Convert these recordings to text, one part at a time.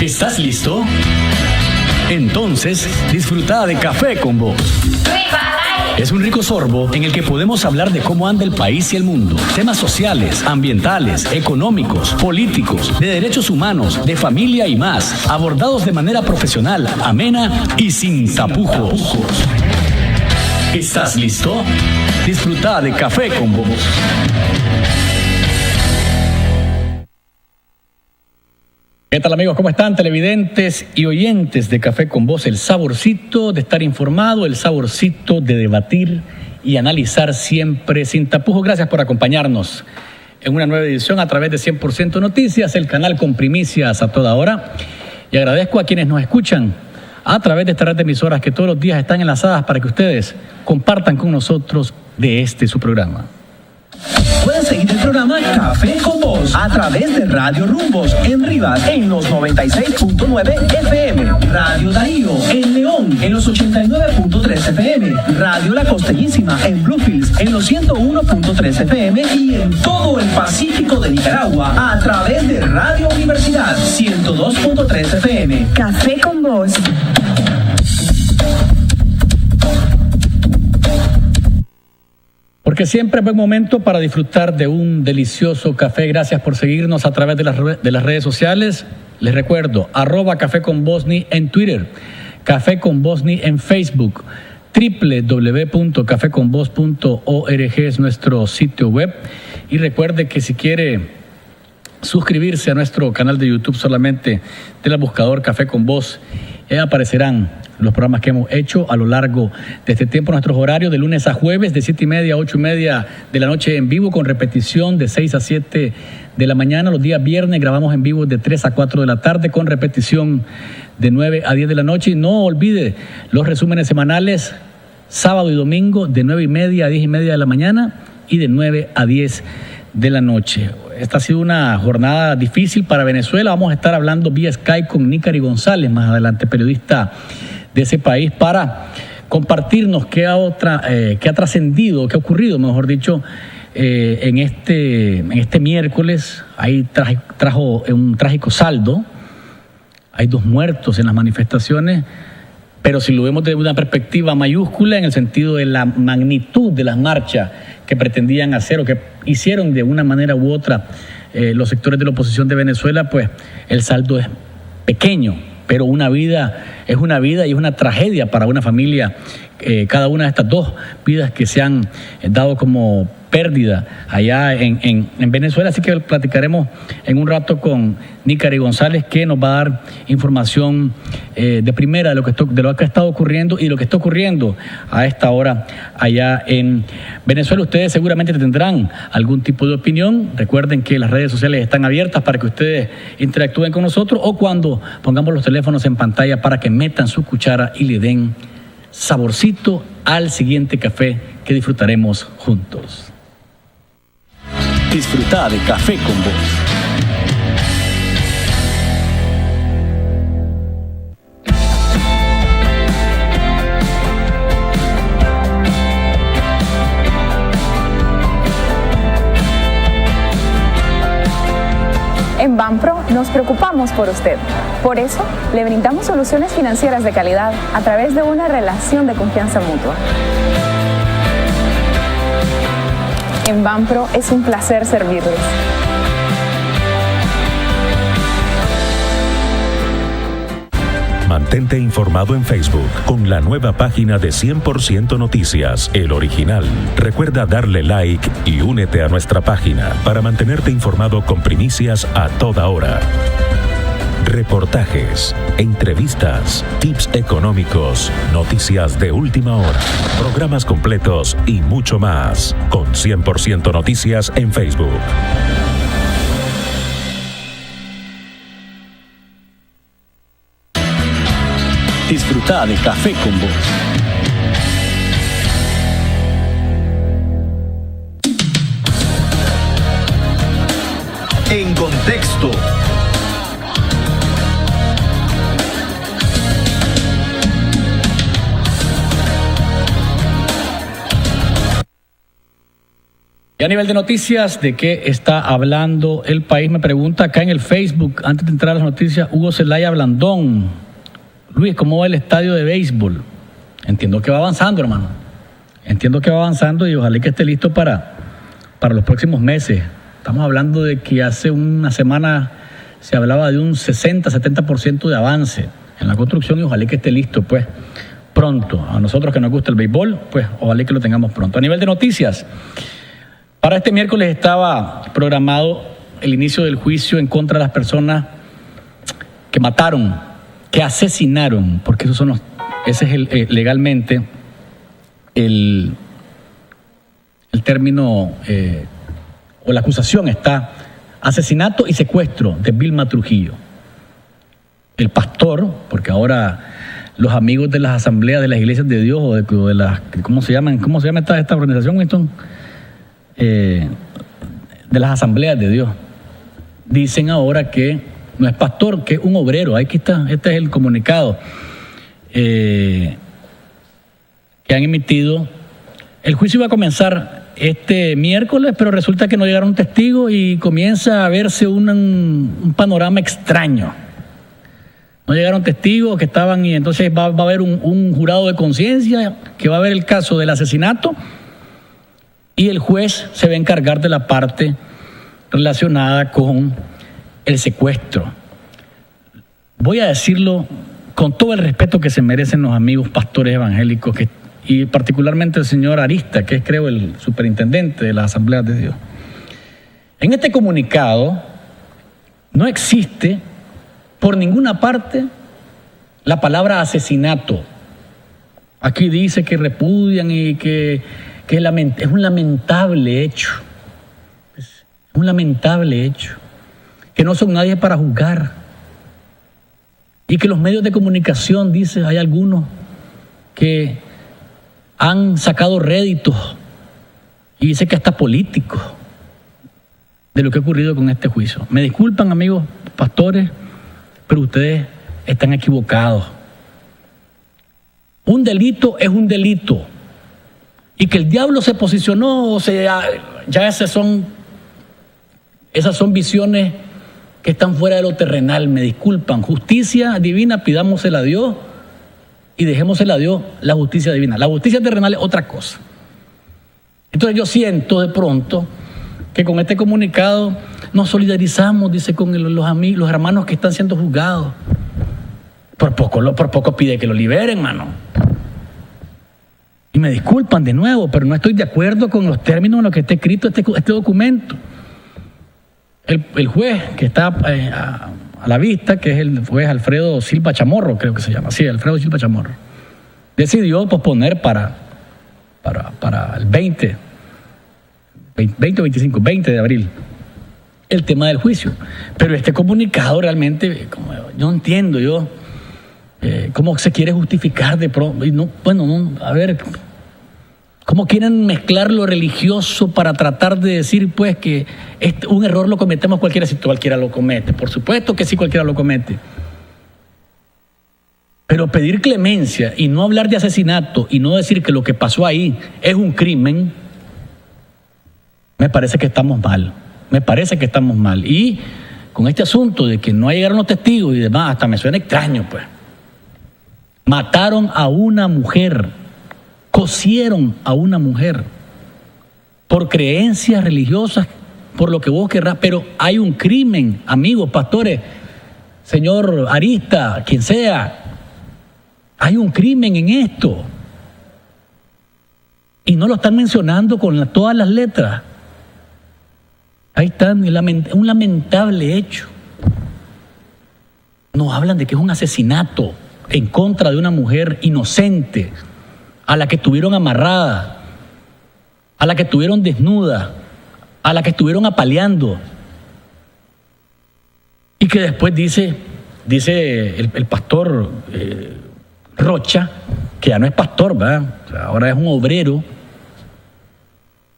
¿Estás listo? Entonces, disfruta de Café con Vos. Es un rico sorbo en el que podemos hablar de cómo anda el país y el mundo. Temas sociales, ambientales, económicos, políticos, de derechos humanos, de familia y más. Abordados de manera profesional, amena y sin tapujos. ¿Estás listo? Disfruta de Café con Vos. ¿Qué tal, amigos? ¿Cómo están, televidentes y oyentes de Café con Vos? El saborcito de estar informado, el saborcito de debatir y analizar siempre sin tapujos. Gracias por acompañarnos en una nueva edición a través de 100% Noticias, el canal con primicias a toda hora. Y agradezco a quienes nos escuchan a través de esta red de emisoras que todos los días están enlazadas para que ustedes compartan con nosotros de su programa. Puedes seguir el programa Café con Vos a través de Radio Rumbos en Rivas en los 96.9 FM, Radio Darío en León en los 89.3 FM, Radio La Costeñísima en Bluefields en los 101.3 FM y en todo el Pacífico de Nicaragua a través de Radio Universidad 102.3 FM. Café con Vos. Porque siempre es buen momento para disfrutar de un delicioso café. Gracias por seguirnos a través de las redes sociales. Les recuerdo, @Café con Bosni en Twitter, Café con Bosni en Facebook, www.cafeconvos.org es nuestro sitio web. Y recuerde que si quiere suscribirse a nuestro canal de YouTube, solamente del buscador Café con Vos, aparecerán los programas que hemos hecho a lo largo de este tiempo. Nuestros horarios de lunes a jueves de 7:30 a 8:30 de la noche en vivo, con repetición de 6 a 7 de la mañana. Los días viernes grabamos en vivo de 3 a 4 de la tarde, con repetición de 9 a 10 de la noche. Y no olvide los resúmenes semanales sábado y domingo de 9:30 a 10:30 de la mañana y de 9 a 10 de la noche. Esta ha sido una jornada difícil para Venezuela. Vamos a estar hablando vía Skype con Nícari González, más adelante periodista de ese país, para compartirnos qué ha trascendido, qué ha ocurrido, mejor dicho, en este miércoles. Ahí trajo un trágico saldo. Hay 2 muertos en las manifestaciones, pero si lo vemos desde una perspectiva mayúscula, en el sentido de la magnitud de las marchas que pretendían hacer o que hicieron de una manera u otra los sectores de la oposición de Venezuela, pues el saldo es pequeño, pero una vida es una vida y es una tragedia para una familia. Cada una de estas 2 vidas que se han dado como pérdida allá en Venezuela. Así que platicaremos en un rato con Nícari González, que nos va a dar información de primera de lo que ha estado ocurriendo y lo que está ocurriendo a esta hora allá en Venezuela. Ustedes seguramente tendrán algún tipo de opinión. Recuerden que las redes sociales están abiertas para que ustedes interactúen con nosotros, o cuando pongamos los teléfonos en pantalla para que metan su cuchara y le den saborcito al siguiente café que disfrutaremos juntos. Disfruta de Café con Vos. En Banpro nos preocupamos por usted. Por eso, le brindamos soluciones financieras de calidad a través de una relación de confianza mutua. En Banpro es un placer servirles. Mantente informado en Facebook con la nueva página de 100% Noticias, El Original. Recuerda darle like y únete a nuestra página para mantenerte informado con primicias a toda hora. Reportajes, entrevistas, tips económicos, noticias de última hora, programas completos y mucho más. Con 100% Noticias en Facebook. Disfruta de Café con Vos. En contexto. Y a nivel de noticias, ¿de qué está hablando el país? Me pregunta acá en el Facebook, antes de entrar a las noticias, Hugo Zelaya Blandón. Luis, ¿cómo va el estadio de béisbol? Entiendo que va avanzando, hermano. Entiendo que va avanzando y ojalá que esté listo para los próximos meses. Estamos hablando de que hace una semana se hablaba de un 60-70% de avance en la construcción y ojalá que esté listo, pues, pronto. A nosotros que nos gusta el béisbol, pues, ojalá que lo tengamos pronto. A nivel de noticias, para este miércoles estaba programado el inicio del juicio en contra de las personas que mataron, que asesinaron, porque ese es legalmente el término o la acusación está asesinato y secuestro de Vilma Trujillo. El pastor, porque ahora los amigos de las asambleas de las iglesias de Dios o de las, ¿cómo se llama esta organización, Winston? De las asambleas de Dios, dicen ahora que no es pastor, que es un obrero. Aquí está, este es el comunicado que han emitido. El juicio iba a comenzar este miércoles, pero resulta que no llegaron testigos y comienza a verse un panorama extraño. No llegaron testigos que estaban, y entonces va a haber un jurado de conciencia que va a ver el caso del asesinato y el juez se va a encargar de la parte relacionada con el secuestro. Voy a decirlo con todo el respeto que se merecen los amigos pastores evangélicos y particularmente el señor Arista, que es, creo, el superintendente de las asambleas de Dios. En este comunicado no existe por ninguna parte la palabra asesinato. Aquí dice que repudian y que es un lamentable hecho. Es un lamentable hecho. Que no son nadie para juzgar. Y que los medios de comunicación, dice, hay algunos que han sacado réditos y dice que hasta políticos de lo que ha ocurrido con este juicio. Me disculpan, amigos pastores, pero ustedes están equivocados. Un delito es un delito. Y que el diablo se posicionó, o sea, ya esas son visiones que están fuera de lo terrenal. Me disculpan. Justicia divina, pidámosela a Dios y dejémosela a Dios la justicia divina. La justicia terrenal es otra cosa. Entonces yo siento de pronto que con este comunicado nos solidarizamos, dice, con los amigos, los hermanos que están siendo juzgados. Por poco pide que lo liberen, hermano. Y me disculpan de nuevo, pero no estoy de acuerdo con los términos en los que está escrito este documento. El juez que está a la vista, que es el juez Alfredo Silva Chamorro, creo que se llama, sí, Alfredo Silva Chamorro, decidió posponer para el 20 de abril el tema del juicio. Pero este comunicado realmente, yo entiendo, cómo se quiere justificar de pronto. A ver, cómo quieren mezclar lo religioso para tratar de decir, pues, que un error lo cometemos cualquiera. Si cualquiera lo comete, por supuesto que sí, cualquiera lo comete. Pero pedir clemencia y no hablar de asesinato y no decir que lo que pasó ahí es un crimen, me parece que estamos mal. Me parece que estamos mal. Y con este asunto de que no llegaron los testigos y demás, hasta me suena extraño, pues. Mataron a una mujer, cosieron a una mujer por creencias religiosas, por lo que vos querrás, pero hay un crimen, amigos, pastores, señor Arista, quien sea, hay un crimen en esto. Y no lo están mencionando con todas las letras. Ahí está, un lamentable hecho. Nos hablan de que es un asesinato en contra de una mujer inocente, a la que estuvieron amarrada, a la que estuvieron desnuda, a la que estuvieron apaleando. Y que después dice el pastor Rocha, que ya no es pastor, ¿verdad? O sea, ahora es un obrero.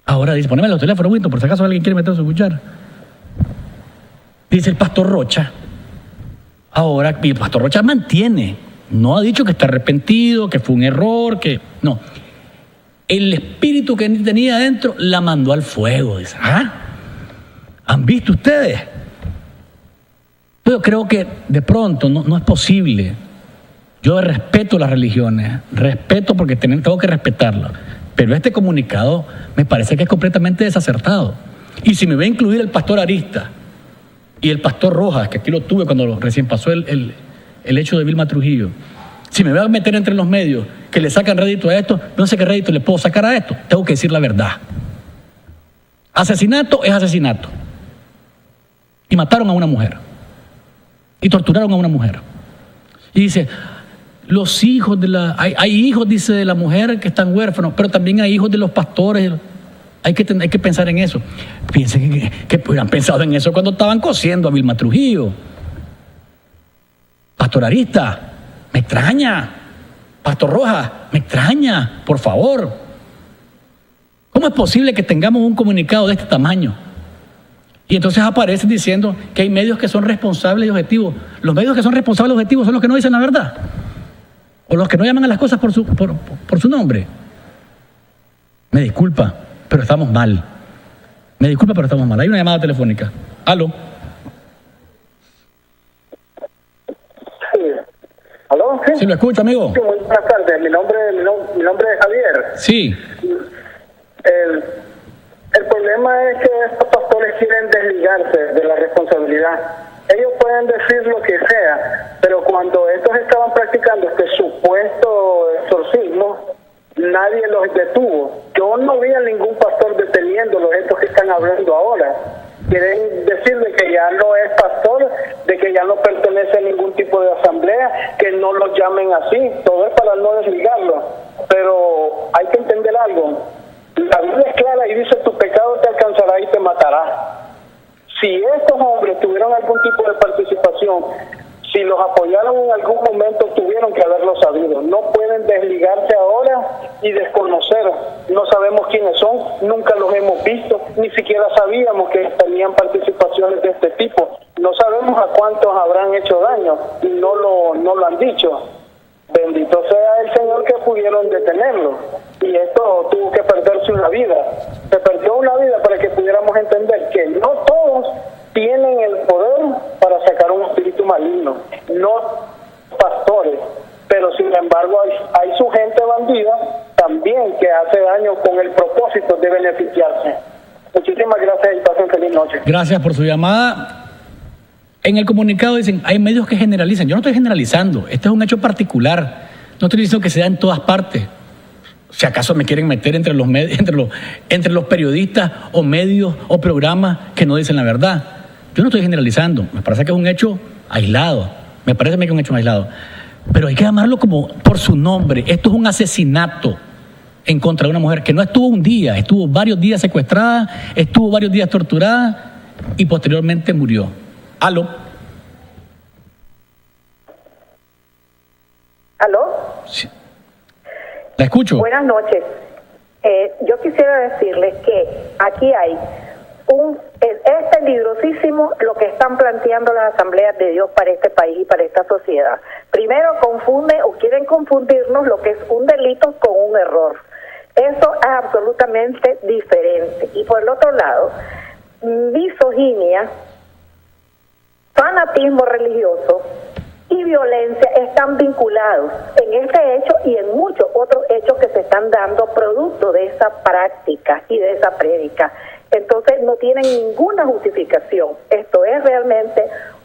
Ahora dice, poneme los teléfonos, Winton, por si acaso alguien quiere meterse a escuchar. Dice el pastor Rocha. Ahora, y el pastor Rocha mantiene, no ha dicho que está arrepentido, que fue un error, que no. el espíritu que tenía adentro la mandó al fuego. Dice, ¿han visto ustedes? Yo creo que de pronto no es posible. Yo respeto las religiones, respeto porque tengo que respetarlas, pero este comunicado me parece que es completamente desacertado. Y si me va a incluir el pastor Arista y el pastor Rojas, que aquí lo tuve cuando recién pasó el hecho de Vilma Trujillo, si me voy a meter entre los medios que le sacan rédito a esto, no sé qué rédito le puedo sacar a esto, tengo que decir la verdad. Asesinato es asesinato. Y mataron a una mujer. Y torturaron a una mujer. Y dice, los hijos de hay hijos, dice, de la mujer que están huérfanos, pero también hay hijos de los pastores. Hay que pensar en eso. Piensen que hubieran pensado en eso cuando estaban cosiendo a Vilma Trujillo. Pastor Arista, me extraña. Pastor Rojas, me extraña, por favor. ¿Cómo es posible que tengamos un comunicado de este tamaño? Y entonces aparecen diciendo que hay medios que son responsables y objetivos. Los medios que son responsables y objetivos son los que no dicen la verdad. O los que no llaman a las cosas por su nombre. Me disculpa, pero estamos mal. Me disculpa, pero estamos mal. Hay una llamada telefónica. ¿Aló? Sí. ¿Aló? Sí, sí, lo escucho, amigo. Sí, muy buenas tardes. Mi nombre es Javier. Sí. El problema es que estos pastores quieren desligarse de la responsabilidad. Ellos pueden decir lo que sea, pero cuando estos estaban practicando este supuesto exorcismo, nadie los detuvo. Yo no vi a ningún pastor deteniéndolos, estos que están hablando ahora. Quieren decir de que ya no es pastor, de que ya no pertenece a ningún tipo de asamblea, que no los llamen así. Todo es para no desligarlo. Pero hay que entender algo. La Biblia es clara y dice, tu pecado te alcanzará y te matará. Si estos hombres tuvieron algún tipo de participación, si los apoyaron en algún momento, tuvieron que haberlo sabido. No pueden desligarse ahora y desconocer. No sabemos quiénes son, nunca los hemos visto, ni siquiera sabíamos que tenían participaciones de este tipo. No sabemos a cuántos habrán hecho daño y no lo han dicho. Bendito sea el Señor que pudieron detenerlo. Y esto tuvo que perderse una vida. Se perdió una vida para que pudiéramos entender que no todos tienen el poder para sacar un espíritu maligno. No pastores. Pero sin embargo hay su gente bandida también que hace daño con el propósito de beneficiarse. Muchísimas gracias y pasen feliz noche. Gracias por su llamada. En el comunicado dicen, hay medios que generalizan. Yo no estoy generalizando, este es un hecho particular. No estoy diciendo que sea en todas partes. Si acaso me quieren meter entre los periodistas o medios o programas que no dicen la verdad. Yo no estoy generalizando, me parece que es un hecho aislado. Pero hay que llamarlo como por su nombre. Esto es un asesinato en contra de una mujer que no estuvo un día, estuvo varios días secuestrada, estuvo varios días torturada y posteriormente murió. ¿Aló? ¿Aló? Sí. La escucho. Buenas noches. Yo quisiera decirles que aquí hay es peligrosísimo lo que están planteando las asambleas de Dios para este país y para esta sociedad. Primero confunden o quieren confundirnos lo que es un delito con un error. Eso es absolutamente diferente. Y por el otro lado, misoginia, fanatismo religioso y violencia están vinculados en este hecho y en muchos otros hechos que se están dando producto de esa práctica y de esa prédica. Entonces no tienen ninguna justificación. Esto es realmente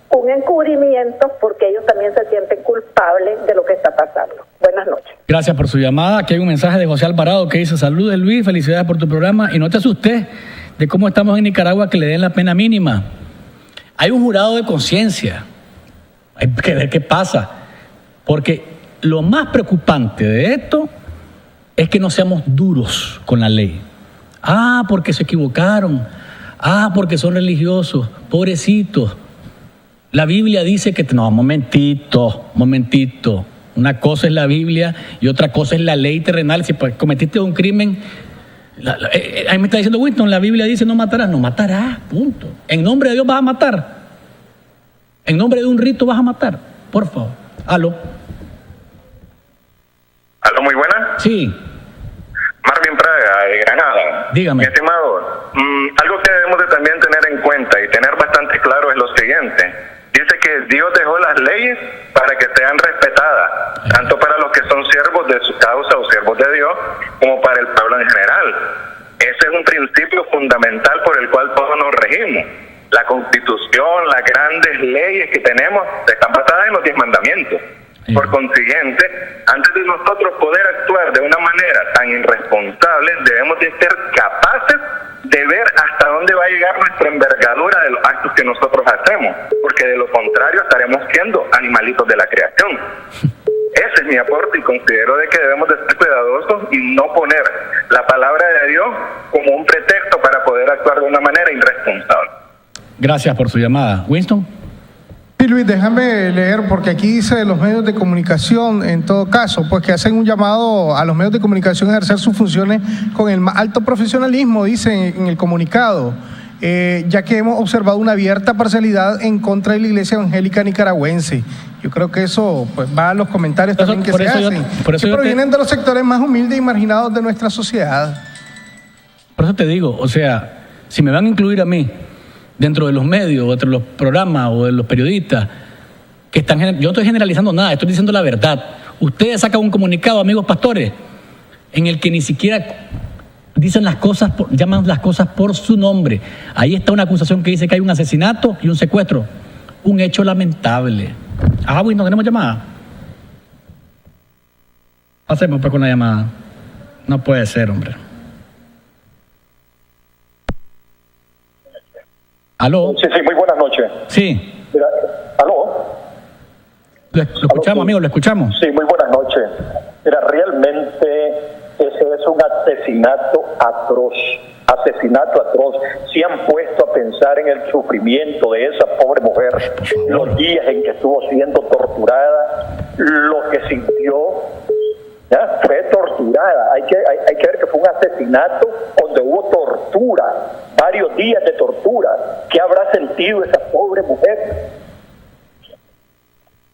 un encubrimiento porque ellos también se sienten culpables de lo que está pasando. Buenas noches. Gracias por su llamada. Aquí hay un mensaje de José Alvarado que dice: saludos Luis, felicidades por tu programa y no te asustes de cómo estamos en Nicaragua que le den la pena mínima. Hay un jurado de conciencia. Hay que ver qué pasa. Porque lo más preocupante de esto es que no seamos duros con la ley. Ah, porque se equivocaron. Ah, porque son religiosos. Pobrecitos. La Biblia dice que... No, momentito. Una cosa es la Biblia y otra cosa es la ley terrenal. Si cometiste un crimen... ahí me está diciendo Winston, la Biblia dice no matarás. No matarás, punto. En nombre de Dios vas a matar. En nombre de un rito vas a matar. Por favor. ¿Aló? ¿Aló, muy buena? Sí. Marvin de Granada. Dígame. Mi estimado, algo que debemos de también tener en cuenta y tener bastante claro es lo siguiente. Dice que Dios dejó las leyes para que sean respetadas, tanto para los que son siervos de su causa o siervos de Dios, como para el pueblo en general. Ese es un principio fundamental por el cual todos nos regimos. La Constitución, las grandes leyes que tenemos están basadas en los 10 mandamientos. Por consiguiente, antes de nosotros poder actuar de una manera tan irresponsable, debemos de ser capaces de ver hasta dónde va a llegar nuestra envergadura de los actos que nosotros hacemos, porque de lo contrario estaremos siendo animalitos de la creación. Ese es mi aporte y considero de que debemos de ser cuidadosos y no poner la palabra de Dios como un pretexto para poder actuar de una manera irresponsable. Gracias por su llamada. Winston. Sí, Luis, déjame leer, porque aquí dice los medios de comunicación, en todo caso, pues que hacen un llamado a los medios de comunicación a ejercer sus funciones con el más alto profesionalismo, dice en el comunicado, ya que hemos observado una abierta parcialidad en contra de la Iglesia Evangélica Nicaragüense. Yo creo que eso pues va a los comentarios también que se hacen, que provienen de los sectores más humildes y marginados de nuestra sociedad. Por eso te digo, o sea, si me van a incluir a mí dentro de los medios, o dentro de los programas, o de los periodistas, que están, yo no estoy generalizando nada, estoy diciendo la verdad. Ustedes sacan un comunicado, amigos pastores, en el que ni siquiera dicen las cosas, llaman las cosas por su nombre. Ahí está una acusación que dice que hay un asesinato y un secuestro. Un hecho lamentable. Bueno, ¿tenemos llamada? Pasemos pues con la llamada. No puede ser, hombre. ¿Aló? Sí, muy buenas noches. Sí. Mira, ¿aló? Lo escuchamos, ¿aló? Amigo, lo escuchamos. Sí, muy buenas noches. Mira, realmente ese es un asesinato atroz. Se han puesto a pensar en el sufrimiento de esa pobre mujer, los días en que estuvo siendo torturada, lo que sintió. ¿Ya? Fue torturada. Hay que ver que fue un asesinato donde hubo tortura, varios días de tortura. ¿Qué habrá sentido esa pobre mujer?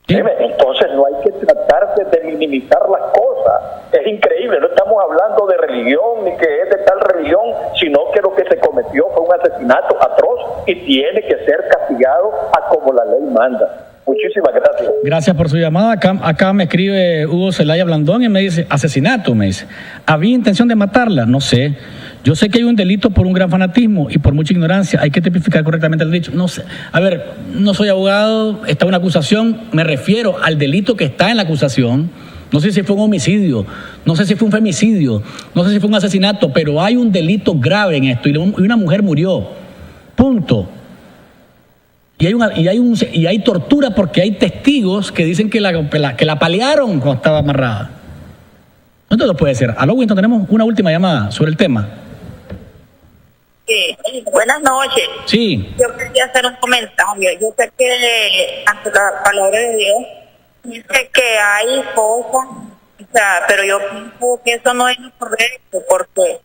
¿Sí? Entonces no hay que tratar de minimizar las cosas. Es increíble, no estamos hablando de religión ni que es de tal religión, sino que lo que se cometió fue un asesinato atroz y tiene que ser castigado a como la ley manda. Muchísimas gracias. Gracias por su llamada. Acá me escribe Hugo Zelaya Blandón y me dice, asesinato, me dice. ¿Había intención de matarla? No sé. Yo sé que hay un delito por un gran fanatismo y por mucha ignorancia. Hay que tipificar correctamente el delito. No sé. A ver, no soy abogado, está una acusación. Me refiero al delito que está en la acusación. No sé si fue un homicidio, no sé si fue un femicidio, no sé si fue un asesinato, pero hay un delito grave en esto y una mujer murió. Punto. Y hay tortura porque hay testigos que dicen que la apalearon cuando estaba amarrada. No todo puede ser. Aló, Winston, tenemos una última llamada sobre el tema. Sí, buenas noches. Sí. Yo quería hacer un comentario. Yo sé que ante la palabra de Dios dice que hay cosas, pero yo pienso que eso no es correcto, porque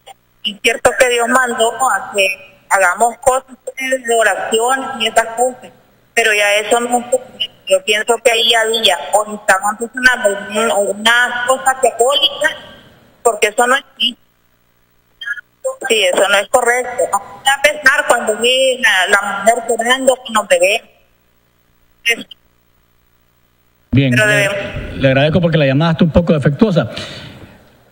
es cierto que Dios mandó a que hagamos cosas de oraciones y esas cosas, pero ya eso no es correcto. Yo pienso que ahí había o estaban funcionando unas cosas diabólicas, porque eso no existe. Sí, eso no es correcto. No voy a pensar cuando vi la mujer llorando con los bebés. Bien, le agradezco porque la llamada está un poco defectuosa.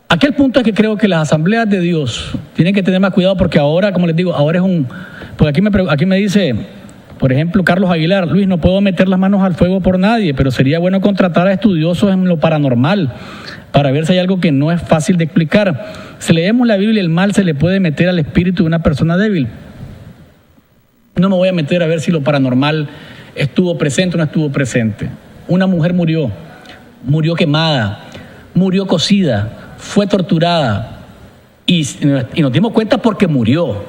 Aquí el punto es que creo que las asambleas de Dios tienen que tener más cuidado porque ahora, como les digo, ahora es un... Porque aquí me dice, por ejemplo, Carlos Aguilar, Luis, no puedo meter las manos al fuego por nadie, pero sería bueno contratar a estudiosos en lo paranormal para ver si hay algo que no es fácil de explicar. Si leemos la Biblia, el mal se le puede meter al espíritu de una persona débil. No me voy a meter a ver si lo paranormal estuvo presente o no estuvo presente. Una mujer murió quemada, murió cocida, fue torturada y nos dimos cuenta porque murió.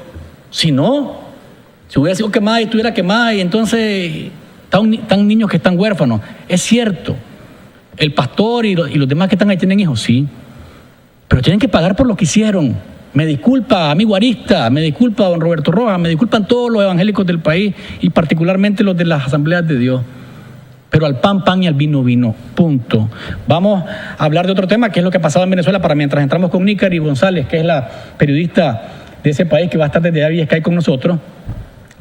Si no, si hubiera sido quemada y estuviera quemada y entonces están niños que están huérfanos. Es cierto, el pastor y los demás que están ahí tienen hijos, sí, pero tienen que pagar por lo que hicieron. Me disculpa, amigo Arista, me disculpa, don Roberto Rojas, me disculpan todos los evangélicos del país y particularmente los de las asambleas de Dios. Pero al pan, pan y al vino, vino. Punto. Vamos a hablar de otro tema, que es lo que ha pasado en Venezuela, para mientras entramos con Nícari González, que es la periodista de ese país que va a estar desde Vía Sky con nosotros.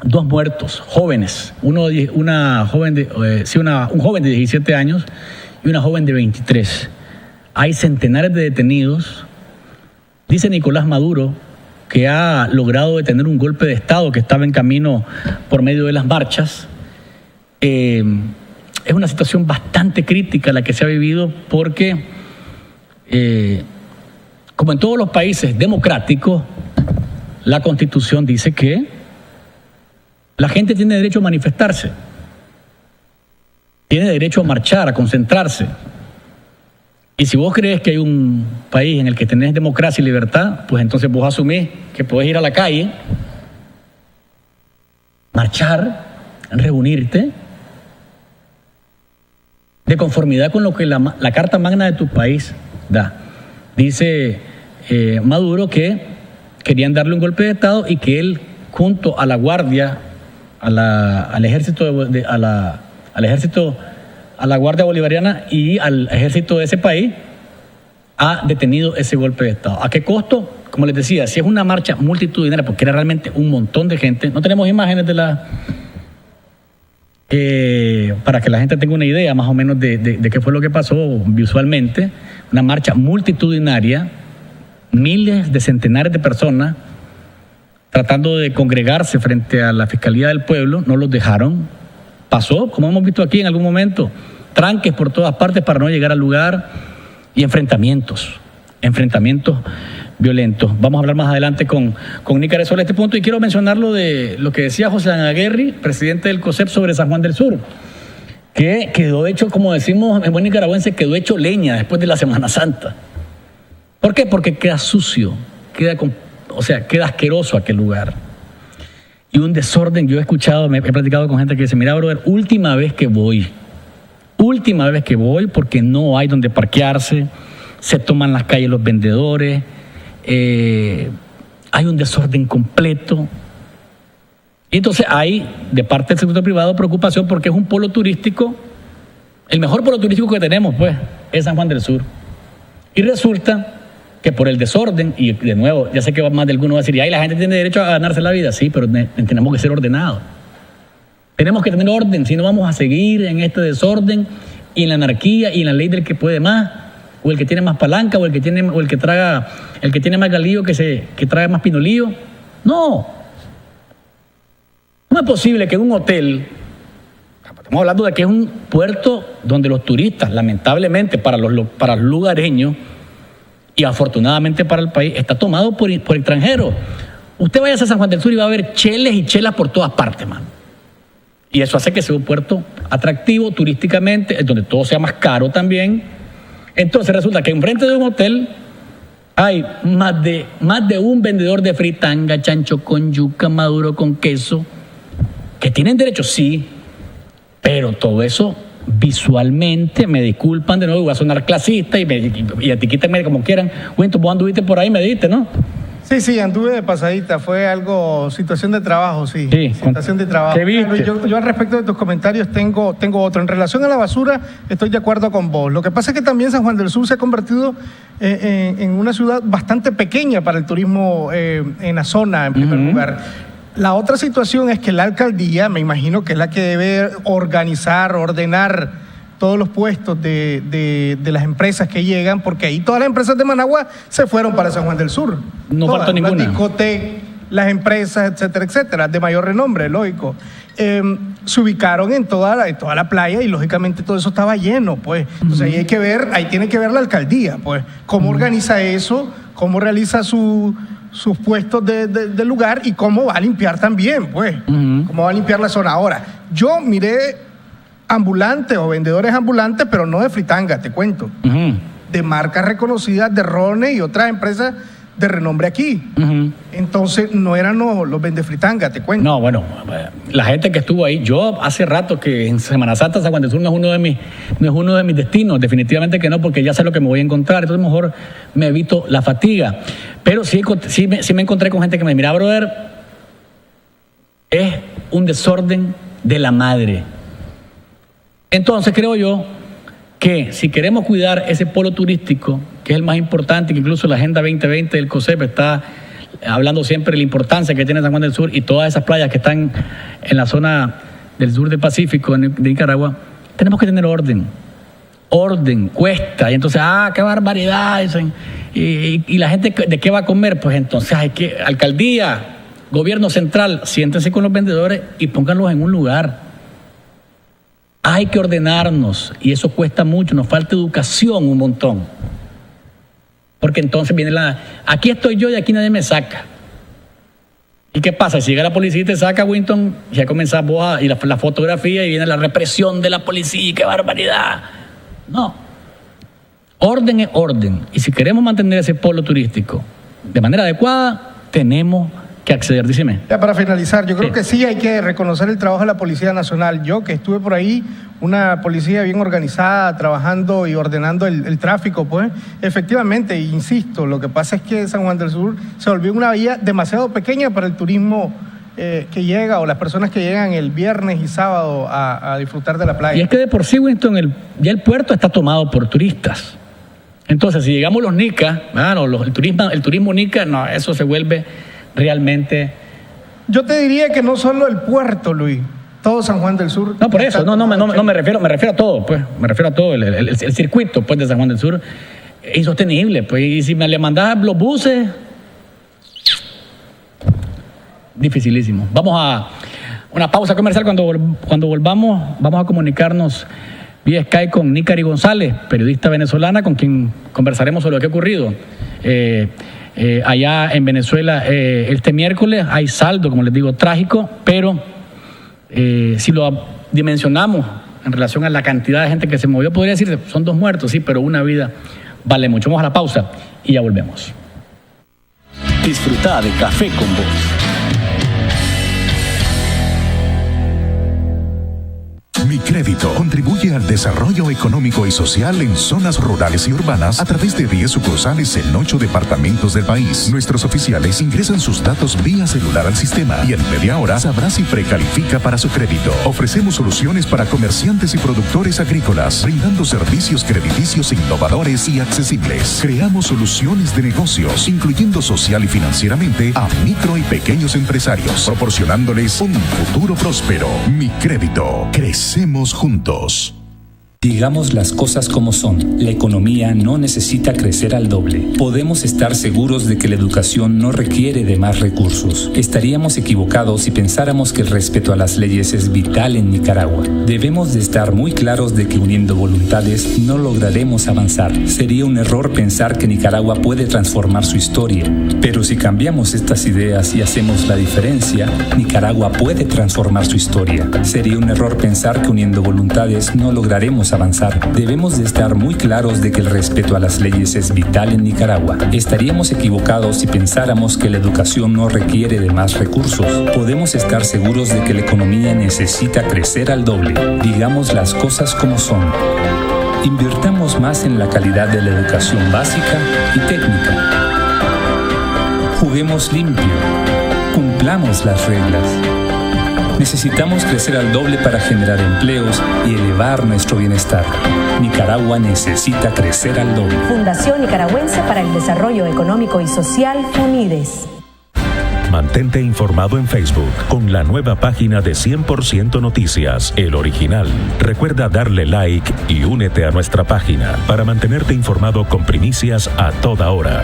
2 muertos, jóvenes. Un joven de 17 años y una joven de 23. Hay centenares de detenidos. Dice Nicolás Maduro que ha logrado detener un golpe de Estado que estaba en camino por medio de las marchas. Es una situación bastante crítica la que se ha vivido porque, como en todos los países democráticos, la Constitución dice que la gente tiene derecho a manifestarse, tiene derecho a marchar, a concentrarse. Y si vos crees que hay un país en el que tenés democracia y libertad, pues entonces vos asumís que podés ir a la calle, marchar, reunirte, de conformidad con lo que la Carta Magna de tu país da. Dice Maduro que querían darle un golpe de Estado y que él, junto a la Guardia, al ejército, a la Guardia Bolivariana y al ejército de ese país, ha detenido ese golpe de Estado. ¿A qué costo? Como les decía, si es una marcha multitudinaria, porque era realmente un montón de gente, no tenemos imágenes de para que la gente tenga una idea más o menos de qué fue lo que pasó visualmente. Una marcha multitudinaria, miles de centenares de personas tratando de congregarse frente a la Fiscalía del Pueblo, no los dejaron. Pasó, como hemos visto aquí en algún momento, tranques por todas partes para no llegar al lugar y enfrentamientos violentos. Vamos a hablar más adelante con Nícari sobre este punto y quiero mencionar lo que decía José Aguerri, presidente del COSEP, sobre San Juan del Sur, que quedó hecho, como decimos en buen nicaragüense, quedó hecho leña después de la Semana Santa. ¿Por qué? Porque queda sucio, queda asqueroso aquel lugar. Y un desorden. Yo he platicado con gente que dice, mira, brother, última vez que voy porque no hay donde parquearse, se toman las calles los vendedores, hay un desorden completo. Y entonces hay, de parte del sector privado, preocupación porque es un polo turístico, el mejor polo turístico que tenemos, pues, es San Juan del Sur. Y resulta que por el desorden, y de nuevo, ya sé que más de alguno va a decir, la gente tiene derecho a ganarse la vida, sí, pero tenemos que ser ordenados. Tenemos que tener orden, si no vamos a seguir en este desorden y en la anarquía y en la ley del que puede más, o el que tiene más palanca, o el que tiene más galillo que traga más pinolillo. No es posible que en un hotel, estamos hablando de que es un puerto donde los turistas, lamentablemente para los lugareños, y afortunadamente para el país, está tomado por extranjeros. Usted vaya a San Juan del Sur y va a ver cheles y chelas por todas partes, mano. Y eso hace que sea un puerto atractivo turísticamente, donde todo sea más caro también. Entonces resulta que enfrente de un hotel hay más de un vendedor de fritanga, chancho con yuca, maduro con queso, que tienen derecho, sí, pero todo eso visualmente, me disculpan de nuevo, voy a sonar clasista y etiquétenme como quieran. Winto, vos anduviste por ahí, me dijiste, ¿no? Sí, anduve de pasadita, fue situación de trabajo, sí situación de trabajo. ¿Qué viste? Yo al respecto de tus comentarios tengo otro. En relación a la basura, estoy de acuerdo con vos. Lo que pasa es que también San Juan del Sur se ha convertido en una ciudad bastante pequeña para el turismo en la zona, en primer lugar. La otra situación es que la alcaldía, me imagino que es la que debe ordenar todos los puestos de las empresas que llegan, porque ahí todas las empresas de Managua se fueron para San Juan del Sur. No falta ninguna. Las discotecas, las empresas, etcétera, de mayor renombre, lógico. Se ubicaron en toda la playa y lógicamente todo eso estaba lleno, pues. Entonces ahí tiene que ver la alcaldía, pues, cómo organiza eso, cómo realiza sus puestos de lugar y cómo va a limpiar también, pues, cómo va a limpiar la zona. Ahora, yo miré ambulantes o vendedores ambulantes, pero no de fritanga, te cuento, de marcas reconocidas, de Rone y otras empresas de renombre aquí. Entonces, no eran los vendefritanga, te cuento. No, bueno, la gente que estuvo ahí, yo hace rato que en Semana Santa San Juan del Sur no es uno de mis destinos, definitivamente que no, porque ya sé lo que me voy a encontrar, entonces mejor me evito la fatiga. Pero sí me encontré con gente que me mira, brother, es un desorden de la madre. Entonces creo yo que si queremos cuidar ese polo turístico, que es el más importante, que incluso la Agenda 2020 del COSEP está hablando siempre de la importancia que tiene San Juan del Sur y todas esas playas que están en la zona del sur del Pacífico, de Nicaragua, tenemos que tener orden. Orden, cuesta. Y entonces, qué barbaridad. Y la gente, ¿de qué va a comer? Pues entonces hay que, alcaldía, gobierno central, siéntense con los vendedores y pónganlos en un lugar. Hay que ordenarnos y eso cuesta mucho, nos falta educación un montón. Porque entonces viene aquí estoy yo y aquí nadie me saca. ¿Y qué pasa? Si llega la policía y te saca, Winton, ya comienza vos y la fotografía y viene la represión de la policía, ¡qué barbaridad! No. Orden es orden. Y si queremos mantener ese polo turístico de manera adecuada, tenemos que acceder. Dígame. Ya para finalizar, yo creo que sí hay que reconocer el trabajo de la Policía Nacional. Yo que estuve por ahí, una policía bien organizada, trabajando y ordenando el tráfico, pues efectivamente, insisto, lo que pasa es que San Juan del Sur se volvió una vía demasiado pequeña para el turismo que llega o las personas que llegan el viernes y sábado a disfrutar de la playa. Y es que de por sí, Winston, ya el puerto está tomado por turistas. Entonces, si llegamos los nicas, el turismo nica, no, eso se vuelve realmente... Yo te diría que no solo el puerto, Luis, todo San Juan del Sur. No, por eso, no me refiero a todo, pues, me refiero a todo, el circuito, pues, de San Juan del Sur es insostenible, pues, y si me le mandás los buses, dificilísimo. Vamos a una pausa comercial. Cuando volvamos, vamos a comunicarnos vía Skype con Nicari González, periodista venezolana, con quien conversaremos sobre lo que ha ocurrido allá en Venezuela este miércoles. Hay saldo, como les digo, trágico, pero si lo dimensionamos en relación a la cantidad de gente que se movió, podría decirse, son 2 muertos, sí, pero una vida vale mucho. Vamos a la pausa y ya volvemos. Disfruta de Café con Vos. Mi Crédito contribuye al desarrollo económico y social en zonas rurales y urbanas a través de 10 sucursales en 8 departamentos del país. Nuestros oficiales ingresan sus datos vía celular al sistema y en media hora sabrá si precalifica para su crédito. Ofrecemos soluciones para comerciantes y productores agrícolas, brindando servicios crediticios innovadores y accesibles. Creamos soluciones de negocios, incluyendo social y financieramente a micro y pequeños empresarios, proporcionándoles un futuro próspero. Mi Crédito. Crecemos juntos. Digamos las cosas como son. La economía no necesita crecer al doble. Podemos estar seguros de que la educación no requiere de más recursos. Estaríamos equivocados si pensáramos que el respeto a las leyes es vital en Nicaragua. Debemos de estar muy claros de que uniendo voluntades no lograremos avanzar. Sería un error pensar que Nicaragua puede transformar su historia. Pero si cambiamos estas ideas y hacemos la diferencia, Nicaragua puede transformar su historia. Sería un error pensar que uniendo voluntades no lograremos avanzar. Debemos de estar muy claros de que el respeto a las leyes es vital en Nicaragua. Estaríamos equivocados si pensáramos que la educación no requiere de más recursos. Podemos estar seguros de que la economía necesita crecer al doble. Digamos las cosas como son. Invirtamos más en la calidad de la educación básica y técnica. Juguemos limpio. Cumplamos las reglas. Necesitamos crecer al doble para generar empleos y elevar nuestro bienestar. Nicaragua necesita crecer al doble. Fundación Nicaragüense para el Desarrollo Económico y Social, FUNIDES. Mantente informado en Facebook con la nueva página de 100% Noticias, El Original. Recuerda darle like y únete a nuestra página para mantenerte informado con primicias a toda hora.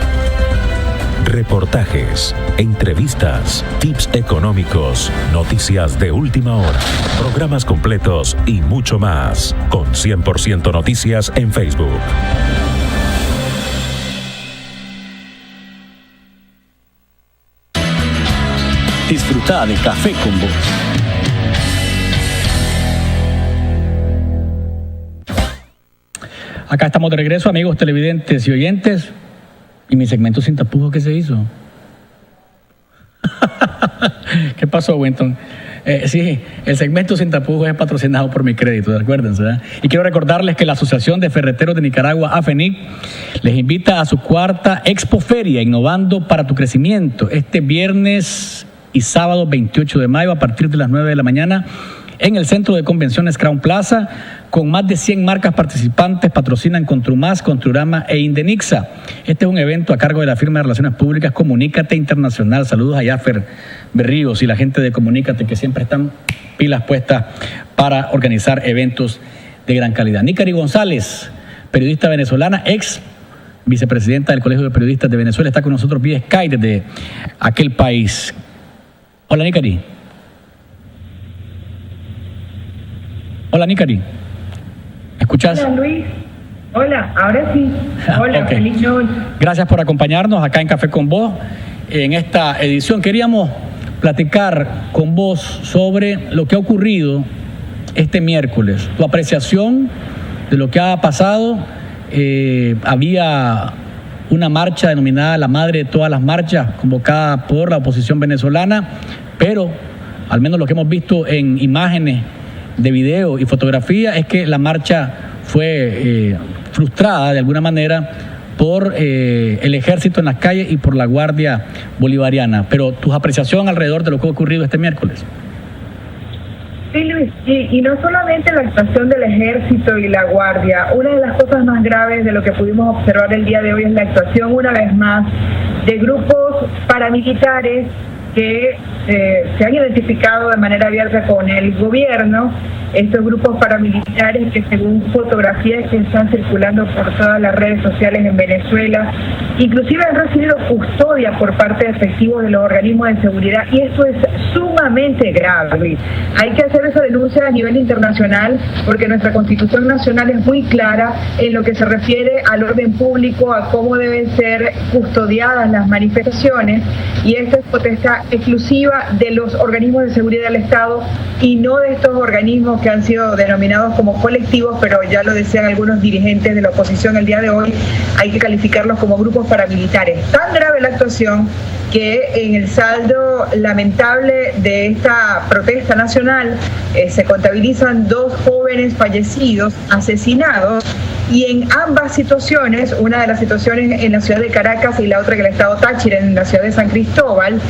Reportajes, entrevistas, tips económicos, noticias de última hora, programas completos y mucho más. Con 100% Noticias en Facebook. Disfruta de Café con Vos. Acá estamos de regreso, amigos televidentes y oyentes. ¿Y mi segmento sin tapujos qué se hizo? ¿Qué pasó, Winton? Sí, el segmento sin tapujos es patrocinado por Mi Crédito, acuérdense, ¿verdad? Y quiero recordarles que la Asociación de Ferreteros de Nicaragua, AFENIC, les invita a su 4ª Expo Feria, Innovando para tu Crecimiento, este viernes y sábado 28 de mayo a partir de las 9 de la mañana en el Centro de Convenciones Crown Plaza, con más de 100 marcas participantes, patrocinan Contrumás, Contrurama e Indenixa. Este es un evento a cargo de la firma de Relaciones Públicas Comunícate Internacional. Saludos a Jaffer Berríos y la gente de Comunícate, que siempre están pilas puestas para organizar eventos de gran calidad. Nicari González, periodista venezolana, ex vicepresidenta del Colegio de Periodistas de Venezuela, está con nosotros vía Skype desde aquel país. Hola, Nicari. Hola, Nicari. ¿Me escuchas? Hola, Luis. Hola, ahora sí. Hola, Okay. Feliz noche. Gracias por acompañarnos acá en Café con Vos. En esta edición queríamos platicar con vos sobre lo que ha ocurrido este miércoles. Tu apreciación de lo que ha pasado. Había una marcha denominada la madre de todas las marchas, convocada por la oposición venezolana, pero al menos lo que hemos visto en imágenes de video y fotografía es que la marcha fue frustrada de alguna manera por el ejército en las calles y por la Guardia Bolivariana. Pero tus apreciaciones alrededor de lo que ha ocurrido este miércoles. Sí, Luis, y no solamente la actuación del ejército y la guardia. Una de las cosas más graves de lo que pudimos observar el día de hoy es la actuación, una vez más, de grupos paramilitares que se han identificado de manera abierta con el gobierno. Estos grupos paramilitares que, según fotografías que están circulando por todas las redes sociales en Venezuela, inclusive han recibido custodia por parte de efectivos de los organismos de seguridad, y esto es sumamente grave. Hay que hacer esa denuncia a nivel internacional porque nuestra Constitución Nacional es muy clara en lo que se refiere al orden público, a cómo deben ser custodiadas las manifestaciones, y esta es potestad exclusiva de los organismos de seguridad del Estado y no de estos organismos que han sido denominados como colectivos, pero ya lo decían algunos dirigentes de la oposición el día de hoy, hay que calificarlos como grupos paramilitares. Tan grave la actuación que en el saldo lamentable de esta protesta nacional se contabilizan 2 jóvenes fallecidos, asesinados, y en ambas situaciones, una de las situaciones en la ciudad de Caracas y la otra en el estado Táchira, en la ciudad de San Cristóbal,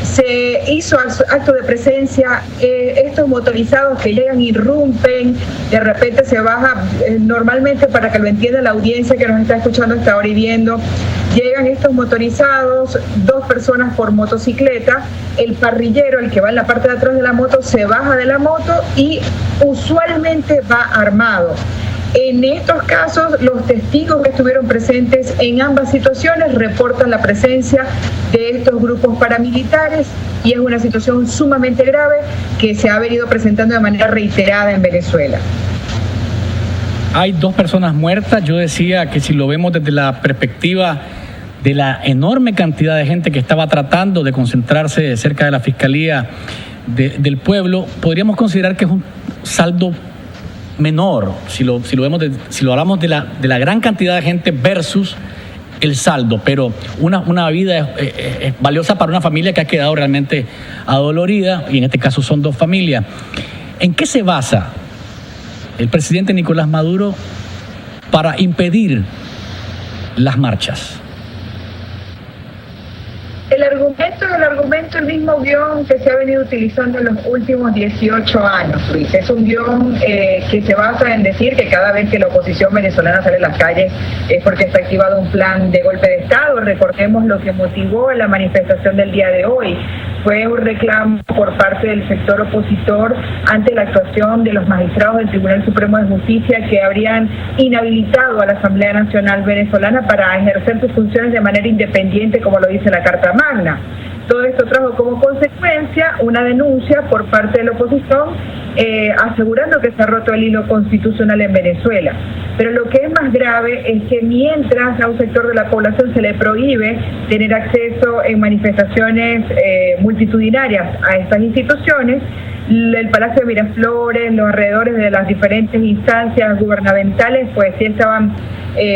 se hizo acto de presencia, estos motorizados que llegan, irrumpen, de repente se baja, normalmente para que lo entienda la audiencia que nos está escuchando hasta ahora y viendo, llegan estos motorizados, 2 personas por motocicleta, el parrillero, el que va en la parte de atrás de la moto, se baja de la moto y usualmente va armado. En estos casos, los testigos que estuvieron presentes en ambas situaciones reportan la presencia de estos grupos paramilitares, y es una situación sumamente grave que se ha venido presentando de manera reiterada en Venezuela. Hay 2 personas muertas. Yo decía que si lo vemos desde la perspectiva de la enorme cantidad de gente que estaba tratando de concentrarse cerca de la Fiscalía del Pueblo, podríamos considerar que es un saldo menor, si lo hablamos de la gran cantidad de gente versus el saldo, pero una vida es valiosa para una familia que ha quedado realmente adolorida, y en este caso son 2 familias. ¿En qué se basa el presidente Nicolás Maduro para impedir las marchas? El argumento, el mismo guión que se ha venido utilizando en los últimos 18 años, Luis. Es un guión que se basa en decir que cada vez que la oposición venezolana sale a las calles es porque está activado un plan de golpe de Estado. Recordemos lo que motivó la manifestación del día de hoy. Fue un reclamo por parte del sector opositor ante la actuación de los magistrados del Tribunal Supremo de Justicia, que habrían inhabilitado a la Asamblea Nacional Venezolana para ejercer sus funciones de manera independiente, como lo dice la Carta Magna. Todo esto trajo como consecuencia una denuncia por parte de la oposición asegurando que se ha roto el hilo constitucional en Venezuela. Pero lo que es más grave es que mientras a un sector de la población se le prohíbe tener acceso en manifestaciones multitudinarias a estas instituciones, el Palacio de Miraflores, los alrededores de las diferentes instancias gubernamentales, pues sí estaban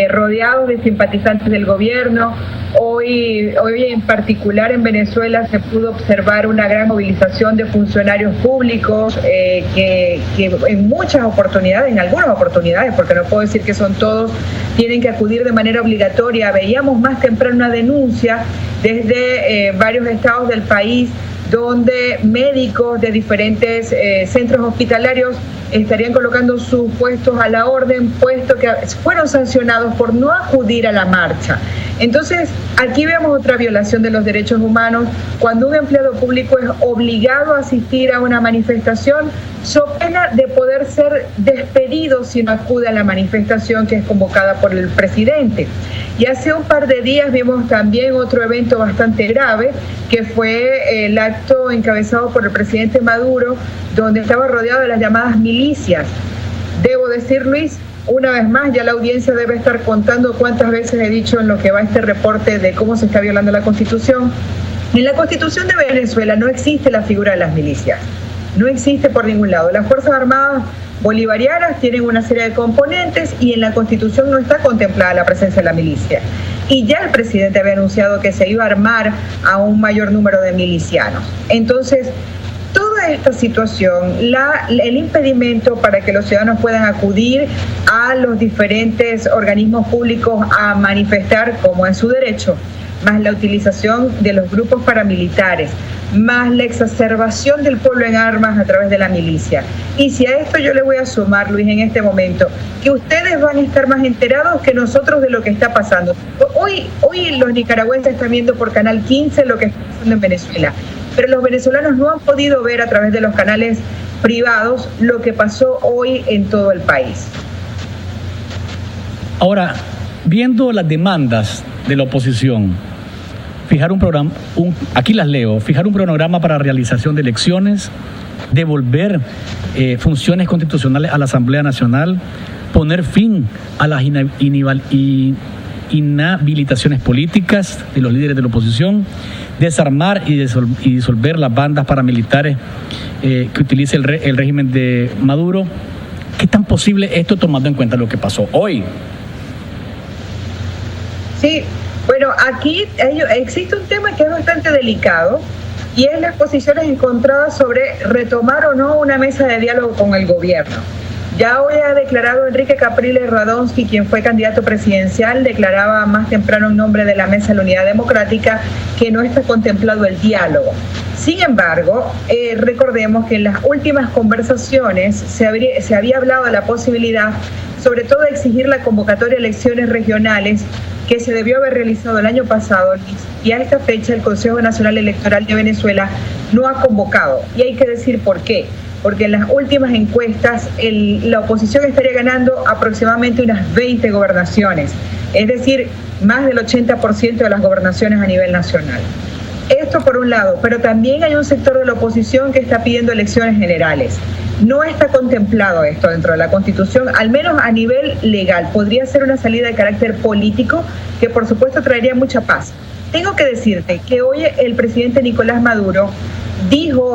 rodeados de simpatizantes del gobierno. Hoy en particular en Venezuela se pudo observar una gran movilización de funcionarios públicos que en muchas oportunidades, en algunas oportunidades, porque no puedo decir que son todos, tienen que acudir de manera obligatoria. Veíamos más temprano una denuncia desde varios estados del país donde médicos de diferentes centros hospitalarios estarían colocando sus puestos a la orden, puestos que fueron sancionados por no acudir a la marcha. Entonces, aquí vemos otra violación de los derechos humanos, cuando un empleado público es obligado a asistir a una manifestación, so pena de poder ser despedido si no acude a la manifestación que es convocada por el presidente. Y hace un par de días vimos también otro evento bastante grave, que fue el acto encabezado por el presidente Maduro, donde estaba rodeado de las llamadas milicias. Debo decir, Luis, una vez más, ya la audiencia debe estar contando cuántas veces he dicho en lo que va este reporte de cómo se está violando la Constitución. En la Constitución de Venezuela no existe la figura de las milicias. No existe por ningún lado. Las Fuerzas Armadas bolivarianas tienen una serie de componentes y en la Constitución no está contemplada la presencia de la milicia. Y ya el presidente había anunciado que se iba a armar a un mayor número de milicianos. Entonces, toda esta situación, el impedimento para que los ciudadanos puedan acudir a los diferentes organismos públicos a manifestar como es su derecho, más la utilización de los grupos paramilitares, más la exacerbación del pueblo en armas a través de la milicia. Y si a esto yo le voy a sumar, Luis, en este momento, que ustedes van a estar más enterados que nosotros de lo que está pasando. Hoy los nicaragüenses están viendo por Canal 15 lo que está pasando en Venezuela, pero los venezolanos no han podido ver a través de los canales privados lo que pasó hoy en todo el país. Ahora, viendo las demandas de la oposición, fijar un programa, aquí las leo, fijar un cronograma para realización de elecciones, devolver funciones constitucionales a la Asamblea Nacional, poner fin a las inhabilitaciones políticas de los líderes de la oposición, desarmar y disolver las bandas paramilitares que utiliza el régimen de Maduro. ¿Qué tan posible esto tomando en cuenta lo que pasó hoy? Sí, bueno, aquí existe un tema que es bastante delicado y es las posiciones encontradas sobre retomar o no una mesa de diálogo con el gobierno. Ya hoy ha declarado Enrique Capriles Radonsky, quien fue candidato presidencial, declaraba más temprano en nombre de la Mesa de la Unidad Democrática que no está contemplado el diálogo. Sin embargo, recordemos que en las últimas conversaciones se había hablado de la posibilidad, sobre todo de exigir la convocatoria de elecciones regionales que se debió haber realizado el año pasado, y a esta fecha el Consejo Nacional Electoral de Venezuela no ha convocado. Y hay que decir por qué. Porque en las últimas encuestas la oposición estaría ganando aproximadamente unas 20 gobernaciones, es decir, más del 80% de las gobernaciones a nivel nacional. Esto por un lado, pero también hay un sector de la oposición que está pidiendo elecciones generales. No está contemplado esto dentro de la Constitución, al menos a nivel legal. Podría ser una salida de carácter político que por supuesto traería mucha paz. Tengo que decirte que hoy el presidente Nicolás Maduro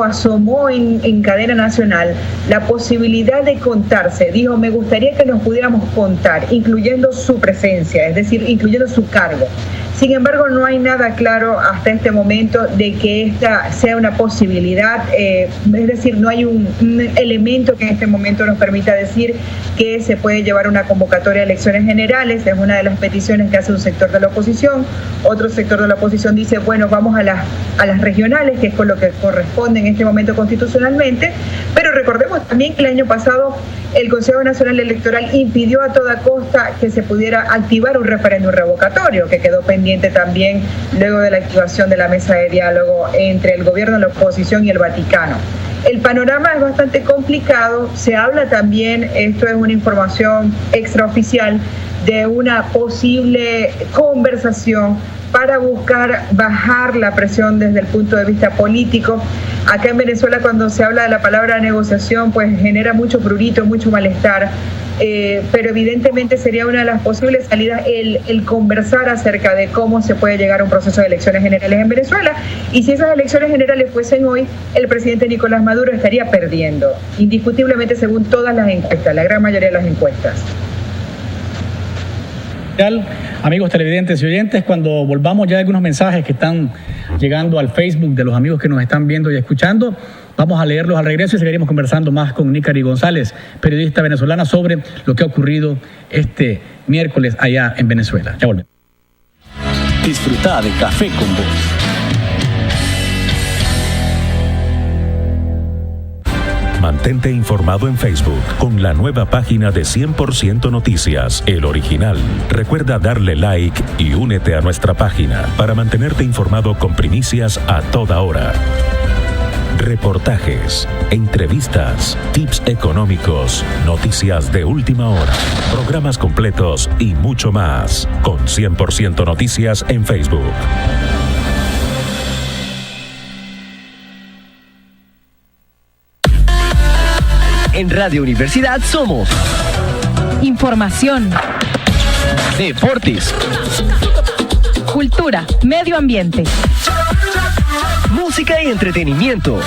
asomó en cadena nacional la posibilidad de contarse. Dijo, me gustaría que nos pudiéramos contar, incluyendo su presencia, es decir, incluyendo su cargo. Sin embargo, no hay nada claro hasta este momento de que esta sea una posibilidad, es decir, no hay un elemento que en este momento nos permita decir que se puede llevar una convocatoria de elecciones generales. Es una de las peticiones que hace un sector de la oposición. Otro sector de la oposición dice, bueno, vamos a las regionales, que es con lo que corresponde en este momento constitucionalmente, pero recordemos también que el año pasado el Consejo Nacional Electoral impidió a toda costa que se pudiera activar un referéndum revocatorio, que quedó pendiente también luego de la activación de la mesa de diálogo entre el gobierno, la oposición y el Vaticano. El panorama es bastante complicado. Se habla también, esto es una información extraoficial, de una posible conversación para buscar bajar la presión desde el punto de vista político. Acá en Venezuela, cuando se habla de la palabra negociación, pues genera mucho prurito, mucho malestar, pero evidentemente sería una de las posibles salidas el conversar acerca de cómo se puede llegar a un proceso de elecciones generales en Venezuela. Y si esas elecciones generales fuesen hoy, el presidente Nicolás Maduro estaría perdiendo, indiscutiblemente, según todas las encuestas, la gran mayoría de las encuestas. Amigos televidentes y oyentes, cuando volvamos ya de algunos mensajes que están llegando al Facebook de los amigos que nos están viendo y escuchando, vamos a leerlos al regreso y seguiremos conversando más con Nicari González, periodista venezolana, sobre lo que ha ocurrido este miércoles allá en Venezuela. Ya volvemos. Disfruta de Café con Vos. Mantente informado en Facebook con la nueva página de 100% Noticias, El Original. Recuerda darle like y únete a nuestra página para mantenerte informado con primicias a toda hora. Reportajes, entrevistas, tips económicos, noticias de última hora, programas completos y mucho más. Con 100% Noticias en Facebook. En Radio Universidad somos información, deportes, cultura, medio ambiente, música y entretenimiento.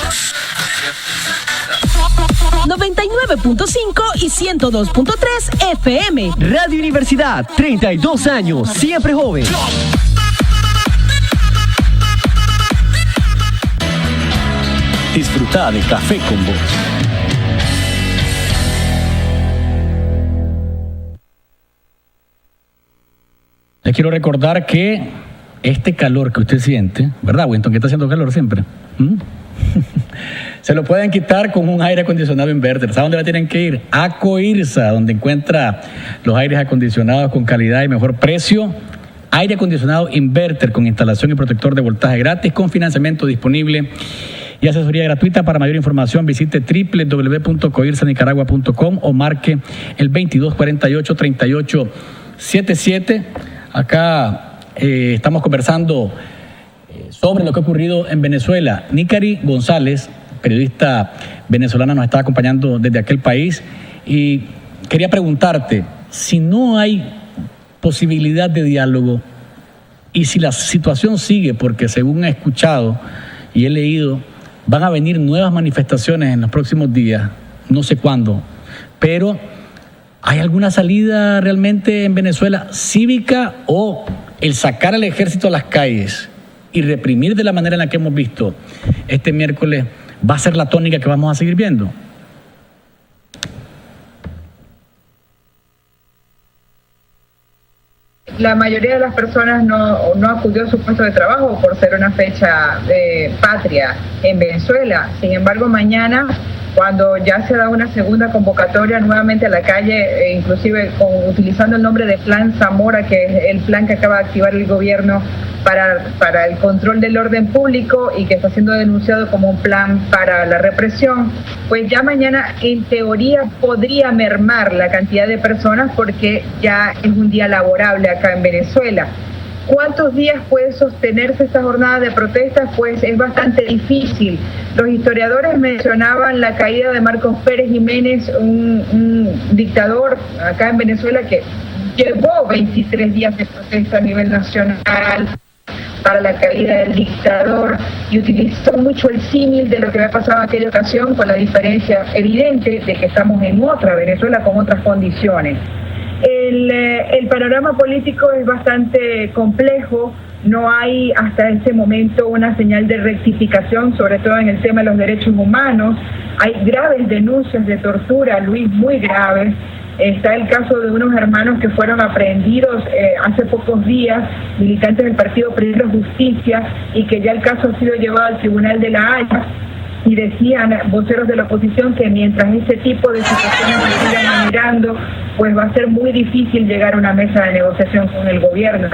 99.5 y 102.3 FM. Radio Universidad, 32 años, siempre joven. Disfruta de Café con Vos. Les quiero recordar que este calor que usted siente, ¿verdad, Winston? Que está haciendo calor siempre. Se lo pueden quitar con un aire acondicionado inverter. ¿Sabe dónde la tienen que ir? A Coirsa, donde encuentra los aires acondicionados con calidad y mejor precio. Aire acondicionado inverter con instalación y protector de voltaje gratis, con financiamiento disponible y asesoría gratuita. Para mayor información visite www.coirsanicaragua.com o marque el 2248-3877. Acá estamos conversando sobre lo que ha ocurrido en Venezuela. Nícari González, periodista venezolana, nos está acompañando desde aquel país y quería preguntarte si no hay posibilidad de diálogo y si la situación sigue, porque según he escuchado y he leído, van a venir nuevas manifestaciones en los próximos días, no sé cuándo, pero ¿hay alguna salida realmente en Venezuela cívica o el sacar al ejército a las calles y reprimir de la manera en la que hemos visto este miércoles va a ser la tónica que vamos a seguir viendo? La mayoría de las personas no acudió a su puesto de trabajo por ser una fecha patria en Venezuela. Sin embargo, mañana, cuando ya se da una segunda convocatoria nuevamente a la calle, inclusive utilizando el nombre de Plan Zamora, que es el plan que acaba de activar el gobierno para el control del orden público y que está siendo denunciado como un plan para la represión, pues ya mañana en teoría podría mermar la cantidad de personas porque ya es un día laborable acá en Venezuela. ¿Cuántos días puede sostenerse esta jornada de protestas? Pues es bastante difícil. Los historiadores mencionaban la caída de Marcos Pérez Jiménez, un dictador acá en Venezuela que llevó 23 días de protesta a nivel nacional para la caída del dictador y utilizó mucho el símil de lo que había pasado en aquella ocasión, con la diferencia evidente de que estamos en otra Venezuela con otras condiciones. El panorama político es bastante complejo, no hay hasta este momento una señal de rectificación, sobre todo en el tema de los derechos humanos. Hay graves denuncias de tortura, Luis, muy graves. Está el caso de unos hermanos que fueron aprehendidos hace pocos días, militantes del Partido Primero Justicia, y que ya el caso ha sido llevado al Tribunal de La Haya. Y decían voceros de la oposición que mientras ese tipo de situaciones se sigan generando, pues va a ser muy difícil llegar a una mesa de negociación con el gobierno.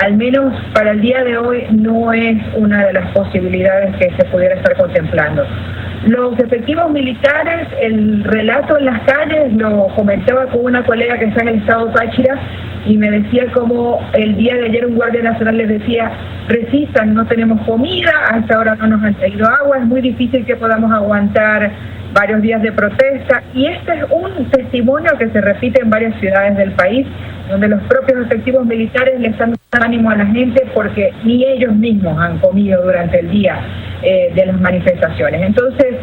Al menos para el día de hoy no es una de las posibilidades que se pudiera estar contemplando. Los efectivos militares, el relato en las calles, lo comentaba con una colega que está en el estado Táchira y me decía como el día de ayer un guardia nacional les decía: resistan, no tenemos comida, hasta ahora no nos han traído agua, es muy difícil que podamos aguantar varios días de protesta. Y este es un testimonio que se repite en varias ciudades del país, donde los propios efectivos militares le están dando ánimo a la gente porque ni ellos mismos han comido durante el día de las manifestaciones. Entonces,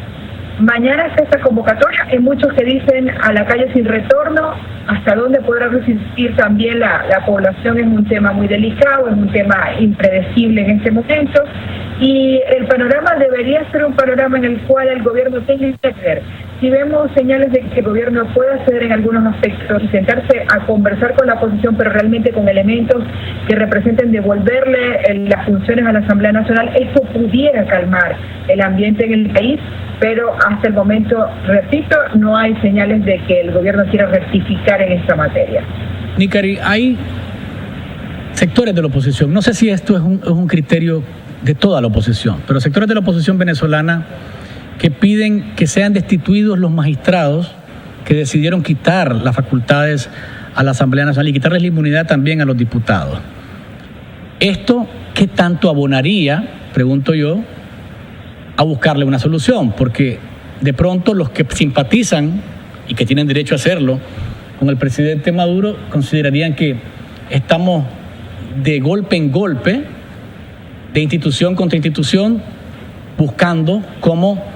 mañana está esta convocatoria, hay muchos que dicen a la calle sin retorno. Hasta dónde podrá resistir también la población es un tema muy delicado, es un tema impredecible en este momento, y el panorama debería ser un panorama en el cual el gobierno tenga que ver si vemos señales de que el gobierno puede ceder en algunos aspectos y sentarse a conversar con la oposición, pero realmente con elementos que representen devolverle las funciones a la Asamblea Nacional, esto pudiera calmar el ambiente en el país, pero hasta el momento, repito, no hay señales de que el gobierno quiera rectificar en esta materia. Nicari, hay sectores de la oposición, no sé si esto es un criterio de toda la oposición, pero sectores de la oposición venezolana que piden que sean destituidos los magistrados que decidieron quitar las facultades a la Asamblea Nacional y quitarles la inmunidad también a los diputados. ¿Esto qué tanto abonaría, pregunto yo, a buscarle una solución? Porque de pronto los que simpatizan y que tienen derecho a hacerlo con el presidente Maduro considerarían que estamos de golpe en golpe, de institución contra institución, buscando cómo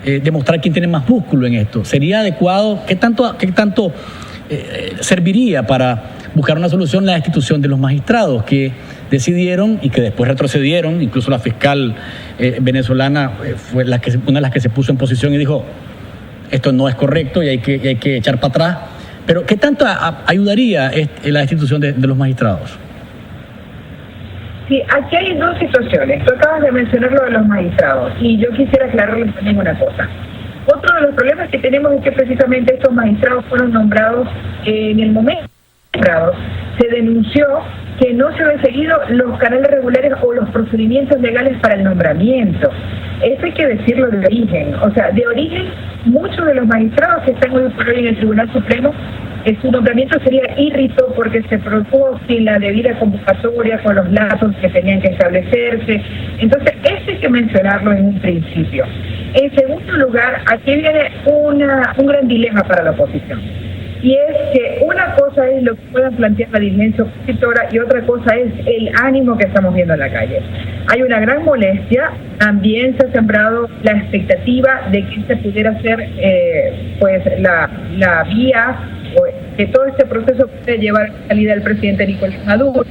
demostrar quién tiene más músculo en esto. ¿Sería adecuado? ¿Qué tanto serviría para buscar una solución la destitución de los magistrados que decidieron y que después retrocedieron? Incluso la fiscal venezolana fue una de las que se puso en posición y dijo, esto no es correcto y hay que echar para atrás. Pero ¿qué tanto ayudaría la destitución de los magistrados? Sí, aquí hay dos situaciones. Tú acabas de mencionar lo de los magistrados y yo quisiera aclararles también una cosa. Otro de los problemas que tenemos es que precisamente estos magistrados fueron nombrados en el momento se denunció que no se habían seguido los canales regulares o los procedimientos legales para el nombramiento. Eso hay que decirlo de origen. O sea, de origen, muchos de los magistrados que están hoy por hoy en el Tribunal Supremo, su nombramiento sería írrito porque se produjo sin la debida convocatoria, con los lazos que tenían que establecerse. Entonces, eso hay que mencionarlo en un principio. En segundo lugar, aquí viene un gran dilema para la oposición. Y es que una cosa es lo que puedan plantear la dirigencia opositora y otra cosa es el ánimo que estamos viendo en la calle. Hay una gran molestia, también se ha sembrado la expectativa de que se pudiera hacer la vía, que todo este proceso puede llevar a la salida del presidente Nicolás Maduro,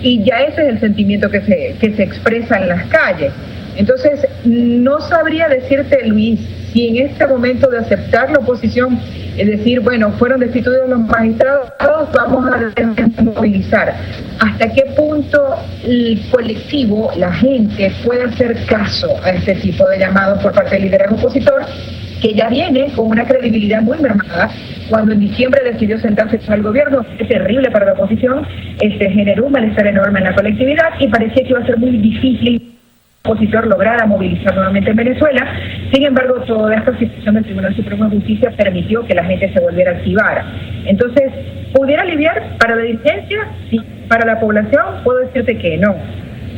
y ya ese es el sentimiento que se expresa en las calles. Entonces, no sabría decirte, Luis, si en este momento de aceptar la oposición, es decir, bueno, fueron destituidos los magistrados, vamos a movilizar. ¿Hasta qué punto el colectivo, la gente, puede hacer caso a este tipo de llamados por parte del liderazgo opositor, que ya viene con una credibilidad muy mermada? Cuando en diciembre decidió sentarse con el gobierno, es terrible para la oposición, generó un malestar enorme en la colectividad y parecía que iba a ser muy difícil opositor lograra movilizar nuevamente en Venezuela. Sin embargo, toda esta situación del Tribunal Supremo de Justicia permitió que la gente se volviera a activar. Entonces, ¿pudiera aliviar para la dirigencia? Sí. Para la población, puedo decirte que no.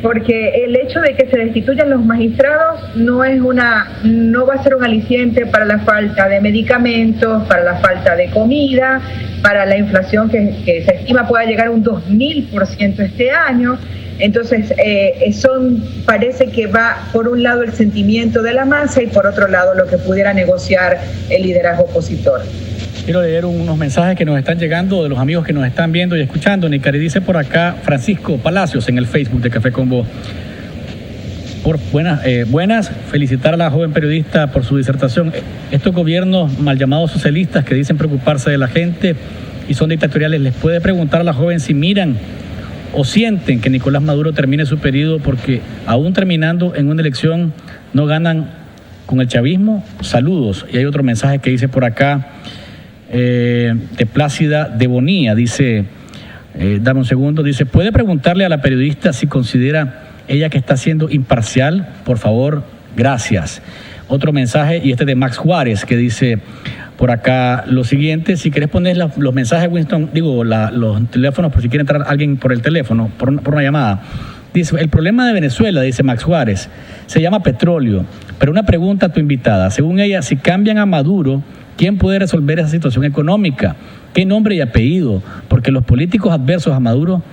Porque el hecho de que se destituyan los magistrados no va a ser un aliciente para la falta de medicamentos, para la falta de comida, para la inflación que se estima pueda llegar a un 2000% este año. Entonces, parece que va por un lado el sentimiento de la masa y por otro lado lo que pudiera negociar el liderazgo opositor. Quiero leer unos mensajes que nos están llegando de los amigos que nos están viendo y escuchando. Nicari, dice por acá Francisco Palacios en el Facebook de Café con Vos. Buenas, felicitar a la joven periodista por su disertación. Estos gobiernos mal llamados socialistas que dicen preocuparse de la gente y son dictatoriales, ¿les puede preguntar a la joven si miran o sienten que Nicolás Maduro termine su periodo porque aún terminando en una elección no ganan con el chavismo? Saludos. Y hay otro mensaje que dice por acá, de Plácida de Bonía, dice, dame un segundo, dice, ¿puede preguntarle a la periodista si considera ella que está siendo imparcial? Por favor, gracias. Otro mensaje, y este de Max Juárez, que dice por acá lo siguiente: si querés poner los mensajes, Winston, los teléfonos, por si quiere entrar alguien por el teléfono, por una llamada. Dice, el problema de Venezuela, dice Max Juárez, se llama petróleo. Pero una pregunta a tu invitada, según ella, si cambian a Maduro, ¿quién puede resolver esa situación económica? ¿Qué nombre y apellido? Porque los políticos adversos a Maduro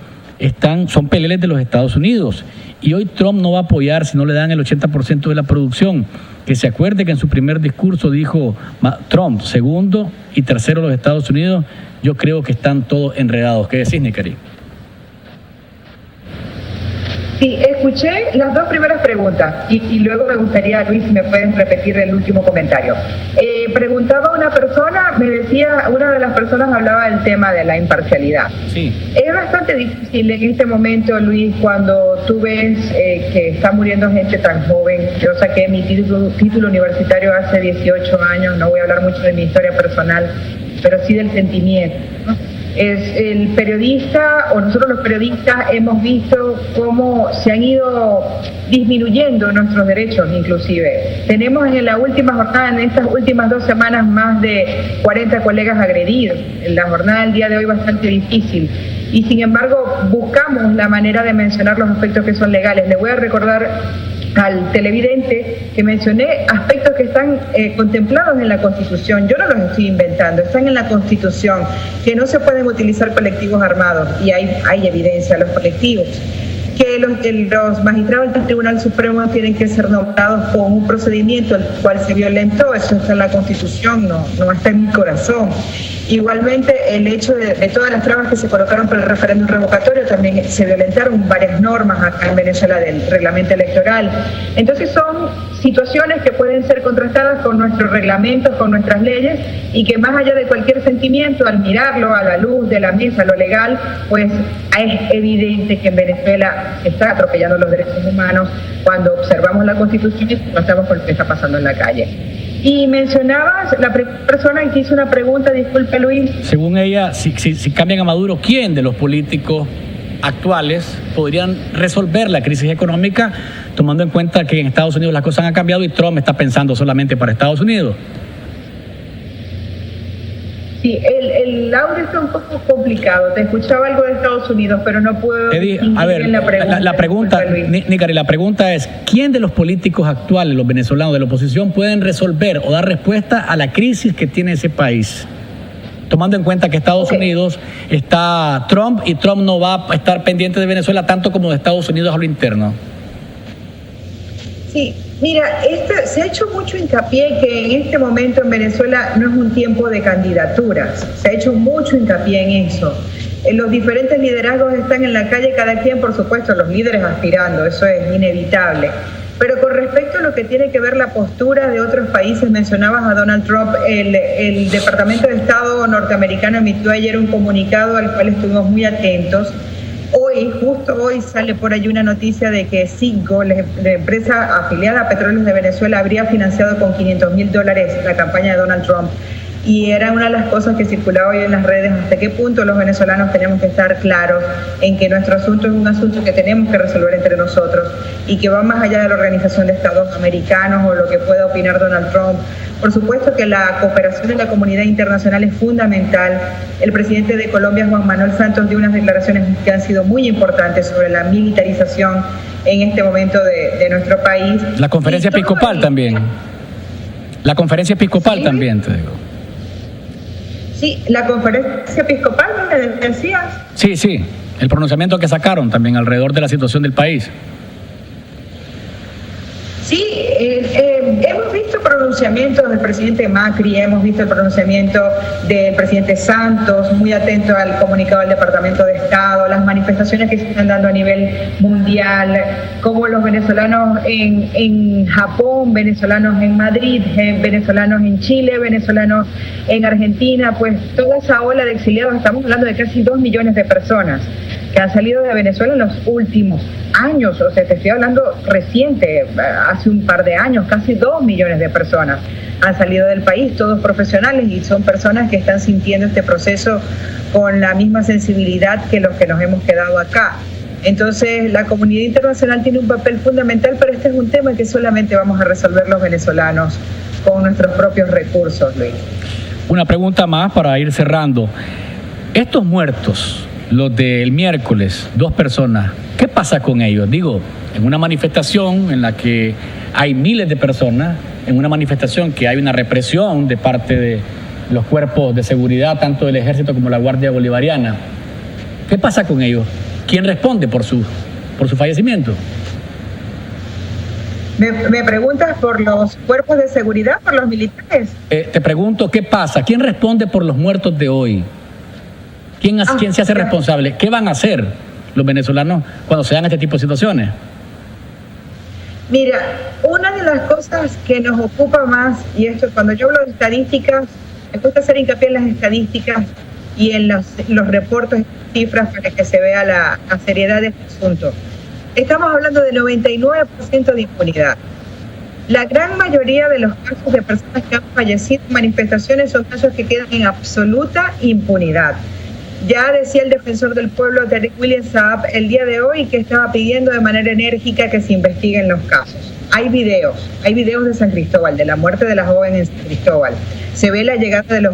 son peleles de los Estados Unidos. Y hoy Trump no va a apoyar si no le dan el 80% de la producción. Que se acuerde que en su primer discurso dijo Trump, segundo y tercero los Estados Unidos. Yo creo que están todos enredados. ¿Qué decís, Nicari? Sí, escuché las dos primeras preguntas y luego me gustaría, Luis, si me puedes repetir el último comentario. Preguntaba una persona, me decía, una de las personas hablaba del tema de la imparcialidad. Sí. Es bastante difícil en este momento, Luis, cuando tú ves que está muriendo gente tan joven. Yo saqué mi título universitario hace 18 años, no voy a hablar mucho de mi historia personal, pero sí del sentimiento, ¿no? Es el periodista, o nosotros los periodistas hemos visto cómo se han ido disminuyendo nuestros derechos inclusive. Tenemos en la última jornada, en estas últimas 2 semanas, más de 40 colegas agredidos. La jornada del día de hoy bastante difícil. Y sin embargo buscamos la manera de mencionar los aspectos que son legales. Le voy a recordar al televidente que mencioné aspectos que están contemplados en la Constitución. Yo no los estoy inventando, están en la Constitución, que no se pueden utilizar colectivos armados, y hay evidencia de los colectivos, que los magistrados del Tribunal Supremo tienen que ser nombrados con un procedimiento el cual se violentó. Eso está en la Constitución, no está en mi corazón. Igualmente, el hecho de todas las trabas que se colocaron por el referéndum revocatorio, también se violentaron varias normas acá en Venezuela del reglamento electoral. Entonces son situaciones que pueden ser contrastadas con nuestros reglamentos, con nuestras leyes, y que más allá de cualquier sentimiento, al mirarlo a la luz de la mesa, lo legal, pues es evidente que en Venezuela se está atropellando los derechos humanos cuando observamos la Constitución y pasamos por lo que está pasando en la calle. Y mencionabas la persona que hizo una pregunta, disculpe Luis. Según ella, si cambian a Maduro, ¿quién de los políticos actuales podrían resolver la crisis económica, tomando en cuenta que en Estados Unidos las cosas han cambiado y Trump está pensando solamente para Estados Unidos? Sí, el audio está un poco complicado. Te escuchaba algo de Estados Unidos, pero no puedo a ver, en la pregunta. La pregunta, Nicari, la pregunta es, ¿quién de los políticos actuales, los venezolanos de la oposición, pueden resolver o dar respuesta a la crisis que tiene ese país? Tomando en cuenta que Estados Unidos está Trump, y Trump no va a estar pendiente de Venezuela tanto como de Estados Unidos a lo interno. Sí, mira, se ha hecho mucho hincapié que en este momento en Venezuela no es un tiempo de candidaturas. Se ha hecho mucho hincapié en eso. Los diferentes liderazgos están en la calle, cada quien, por supuesto, los líderes aspirando, eso es inevitable. Pero con respecto a lo que tiene que ver la postura de otros países, mencionabas a Donald Trump, el Departamento de Estado norteamericano emitió ayer un comunicado al cual estuvimos muy atentos. Justo hoy sale por ahí una noticia de que Citgo, la empresa afiliada a Petróleos de Venezuela, habría financiado con $500,000 la campaña de Donald Trump. Y era una de las cosas que circulaba hoy en las redes, hasta qué punto los venezolanos tenemos que estar claros en que nuestro asunto es un asunto que tenemos que resolver entre nosotros y que va más allá de la Organización de Estados Americanos o lo que pueda opinar Donald Trump. Por supuesto que la cooperación de la comunidad internacional es fundamental. El presidente de Colombia, Juan Manuel Santos, dio unas declaraciones que han sido muy importantes sobre la militarización en este momento de nuestro país. La conferencia episcopal también. La conferencia episcopal también, te digo. Sí, la conferencia episcopal, ¿me decías? Sí, el pronunciamiento que sacaron también alrededor de la situación del país. Sí, hemos visto pronunciamientos del presidente Macri, hemos visto el pronunciamiento del presidente Santos, muy atento al comunicado del Departamento de Estado, las manifestaciones que se están dando a nivel mundial, como los venezolanos en Japón, venezolanos en Madrid, venezolanos en Chile, venezolanos en Argentina, pues toda esa ola de exiliados, estamos hablando de casi 2 millones de personas que han salido de Venezuela en los últimos años, o sea, te estoy hablando reciente, hace un par de años, casi 2 millones de personas han salido del país, todos profesionales, y son personas que están sintiendo este proceso con la misma sensibilidad que los que nos hemos quedado acá. Entonces, la comunidad internacional tiene un papel fundamental, pero este es un tema que solamente vamos a resolver los venezolanos con nuestros propios recursos, Luis. Una pregunta más para ir cerrando. Estos muertos, los del miércoles, 2 personas, ¿qué pasa con ellos? Digo, en una manifestación en la que hay miles de personas, en una manifestación que hay una represión de parte de los cuerpos de seguridad, tanto del Ejército como la Guardia Bolivariana, ¿qué pasa con ellos? ¿Quién responde por su fallecimiento? ¿Me preguntas por los cuerpos de seguridad, por los militares? Te pregunto, ¿qué pasa? ¿Quién responde por los muertos de hoy? ¿Quién se hace responsable? ¿Qué van a hacer? los venezolanos cuando se dan este tipo de situaciones? Mira, una de las cosas que nos ocupa más, y esto cuando yo hablo de estadísticas, me gusta hacer hincapié en las estadísticas y en los reportes, cifras, para que se vea la seriedad de este asunto. Estamos hablando de 99% de impunidad. La gran mayoría de los casos de personas que han fallecido en manifestaciones son casos que quedan en absoluta impunidad. Ya decía el defensor del pueblo, Derek Williams Saab, el día de hoy que estaba pidiendo de manera enérgica que se investiguen los casos. Hay videos de San Cristóbal, de la muerte de la joven en San Cristóbal. Se ve la llegada de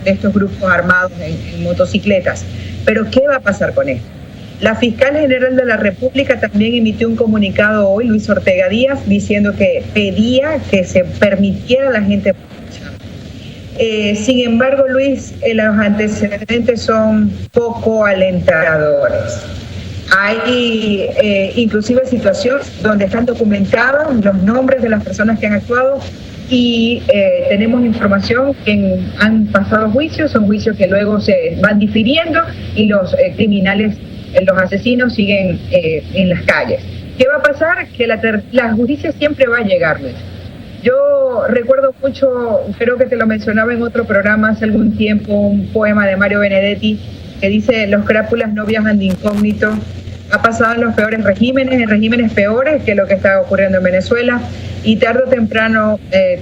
estos grupos armados en motocicletas. Pero ¿qué va a pasar con esto? La fiscal general de la República también emitió un comunicado hoy, Luis Ortega Díaz, diciendo que pedía que se permitiera a la gente marchar. Sin embargo, Luis, los antecedentes son poco alentadores. Hay inclusive situaciones donde están documentados los nombres de las personas que han actuado y tenemos información que han pasado juicios, son juicios que luego se van difiriendo y los criminales, los asesinos siguen en las calles. ¿Qué va a pasar? Que la justicia siempre va a llegar, Luis. Yo recuerdo mucho, creo que te lo mencionaba en otro programa hace algún tiempo, un poema de Mario Benedetti que dice: los crápulas no viajan de incógnito. Ha pasado en los peores regímenes, en regímenes peores que lo que está ocurriendo en Venezuela, y tarde o temprano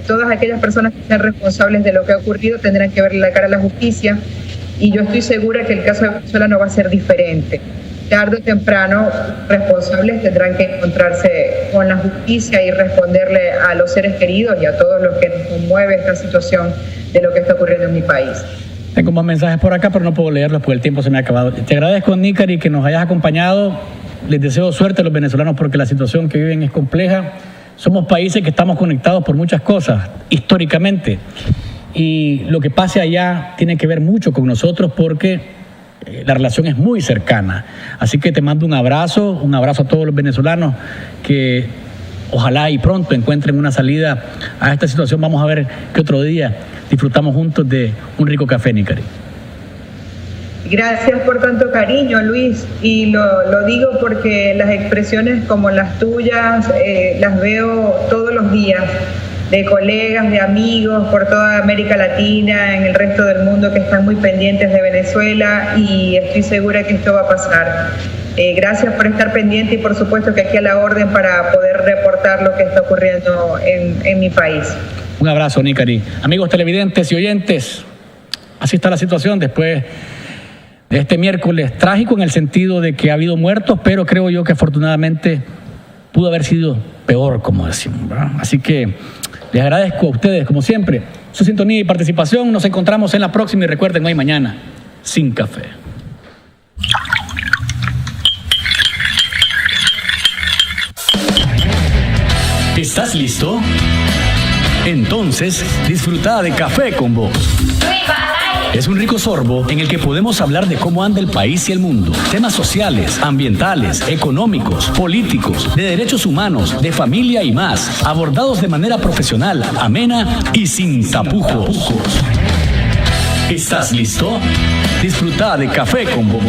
todas aquellas personas que sean responsables de lo que ha ocurrido tendrán que verle la cara a la justicia, y yo estoy segura que el caso de Venezuela no va a ser diferente. Tarde o temprano responsables tendrán que encontrarse con la justicia y responderle a los seres queridos y a todos los que nos conmueve esta situación de lo que está ocurriendo en mi país. Tengo más mensajes por acá, pero no puedo leerlos porque el tiempo se me ha acabado. Te agradezco, Nicari, que nos hayas acompañado. Les deseo suerte a los venezolanos porque la situación que viven es compleja. Somos países que estamos conectados por muchas cosas, históricamente. Y lo que pase allá tiene que ver mucho con nosotros porque la relación es muy cercana. Así que te mando un abrazo a todos los venezolanos que ojalá y pronto encuentren una salida a esta situación. Vamos a ver qué otro día disfrutamos juntos de un rico café, Nicari. Gracias por tanto cariño, Luis, y lo digo porque las expresiones como las tuyas las veo todos los días, de colegas, de amigos por toda América Latina, en el resto del mundo que están muy pendientes de Venezuela, y estoy segura que esto va a pasar. Gracias por estar pendiente y por supuesto que aquí a la orden para poder reportar lo que está ocurriendo en mi país. Un abrazo, Nicari. Amigos televidentes y oyentes, así está la situación después de este miércoles trágico en el sentido de que ha habido muertos, pero creo yo que afortunadamente pudo haber sido peor, como decimos, ¿verdad? Así que les agradezco a ustedes, como siempre, su sintonía y participación. Nos encontramos en la próxima y recuerden, hoy mañana, sin café. ¿Estás listo? Entonces, disfruta de Café con Vos. Es un rico sorbo en el que podemos hablar de cómo anda el país y el mundo. Temas sociales, ambientales, económicos, políticos, de derechos humanos, de familia y más. Abordados de manera profesional, amena y sin tapujos. ¿Estás listo? Disfruta de Café con Vos.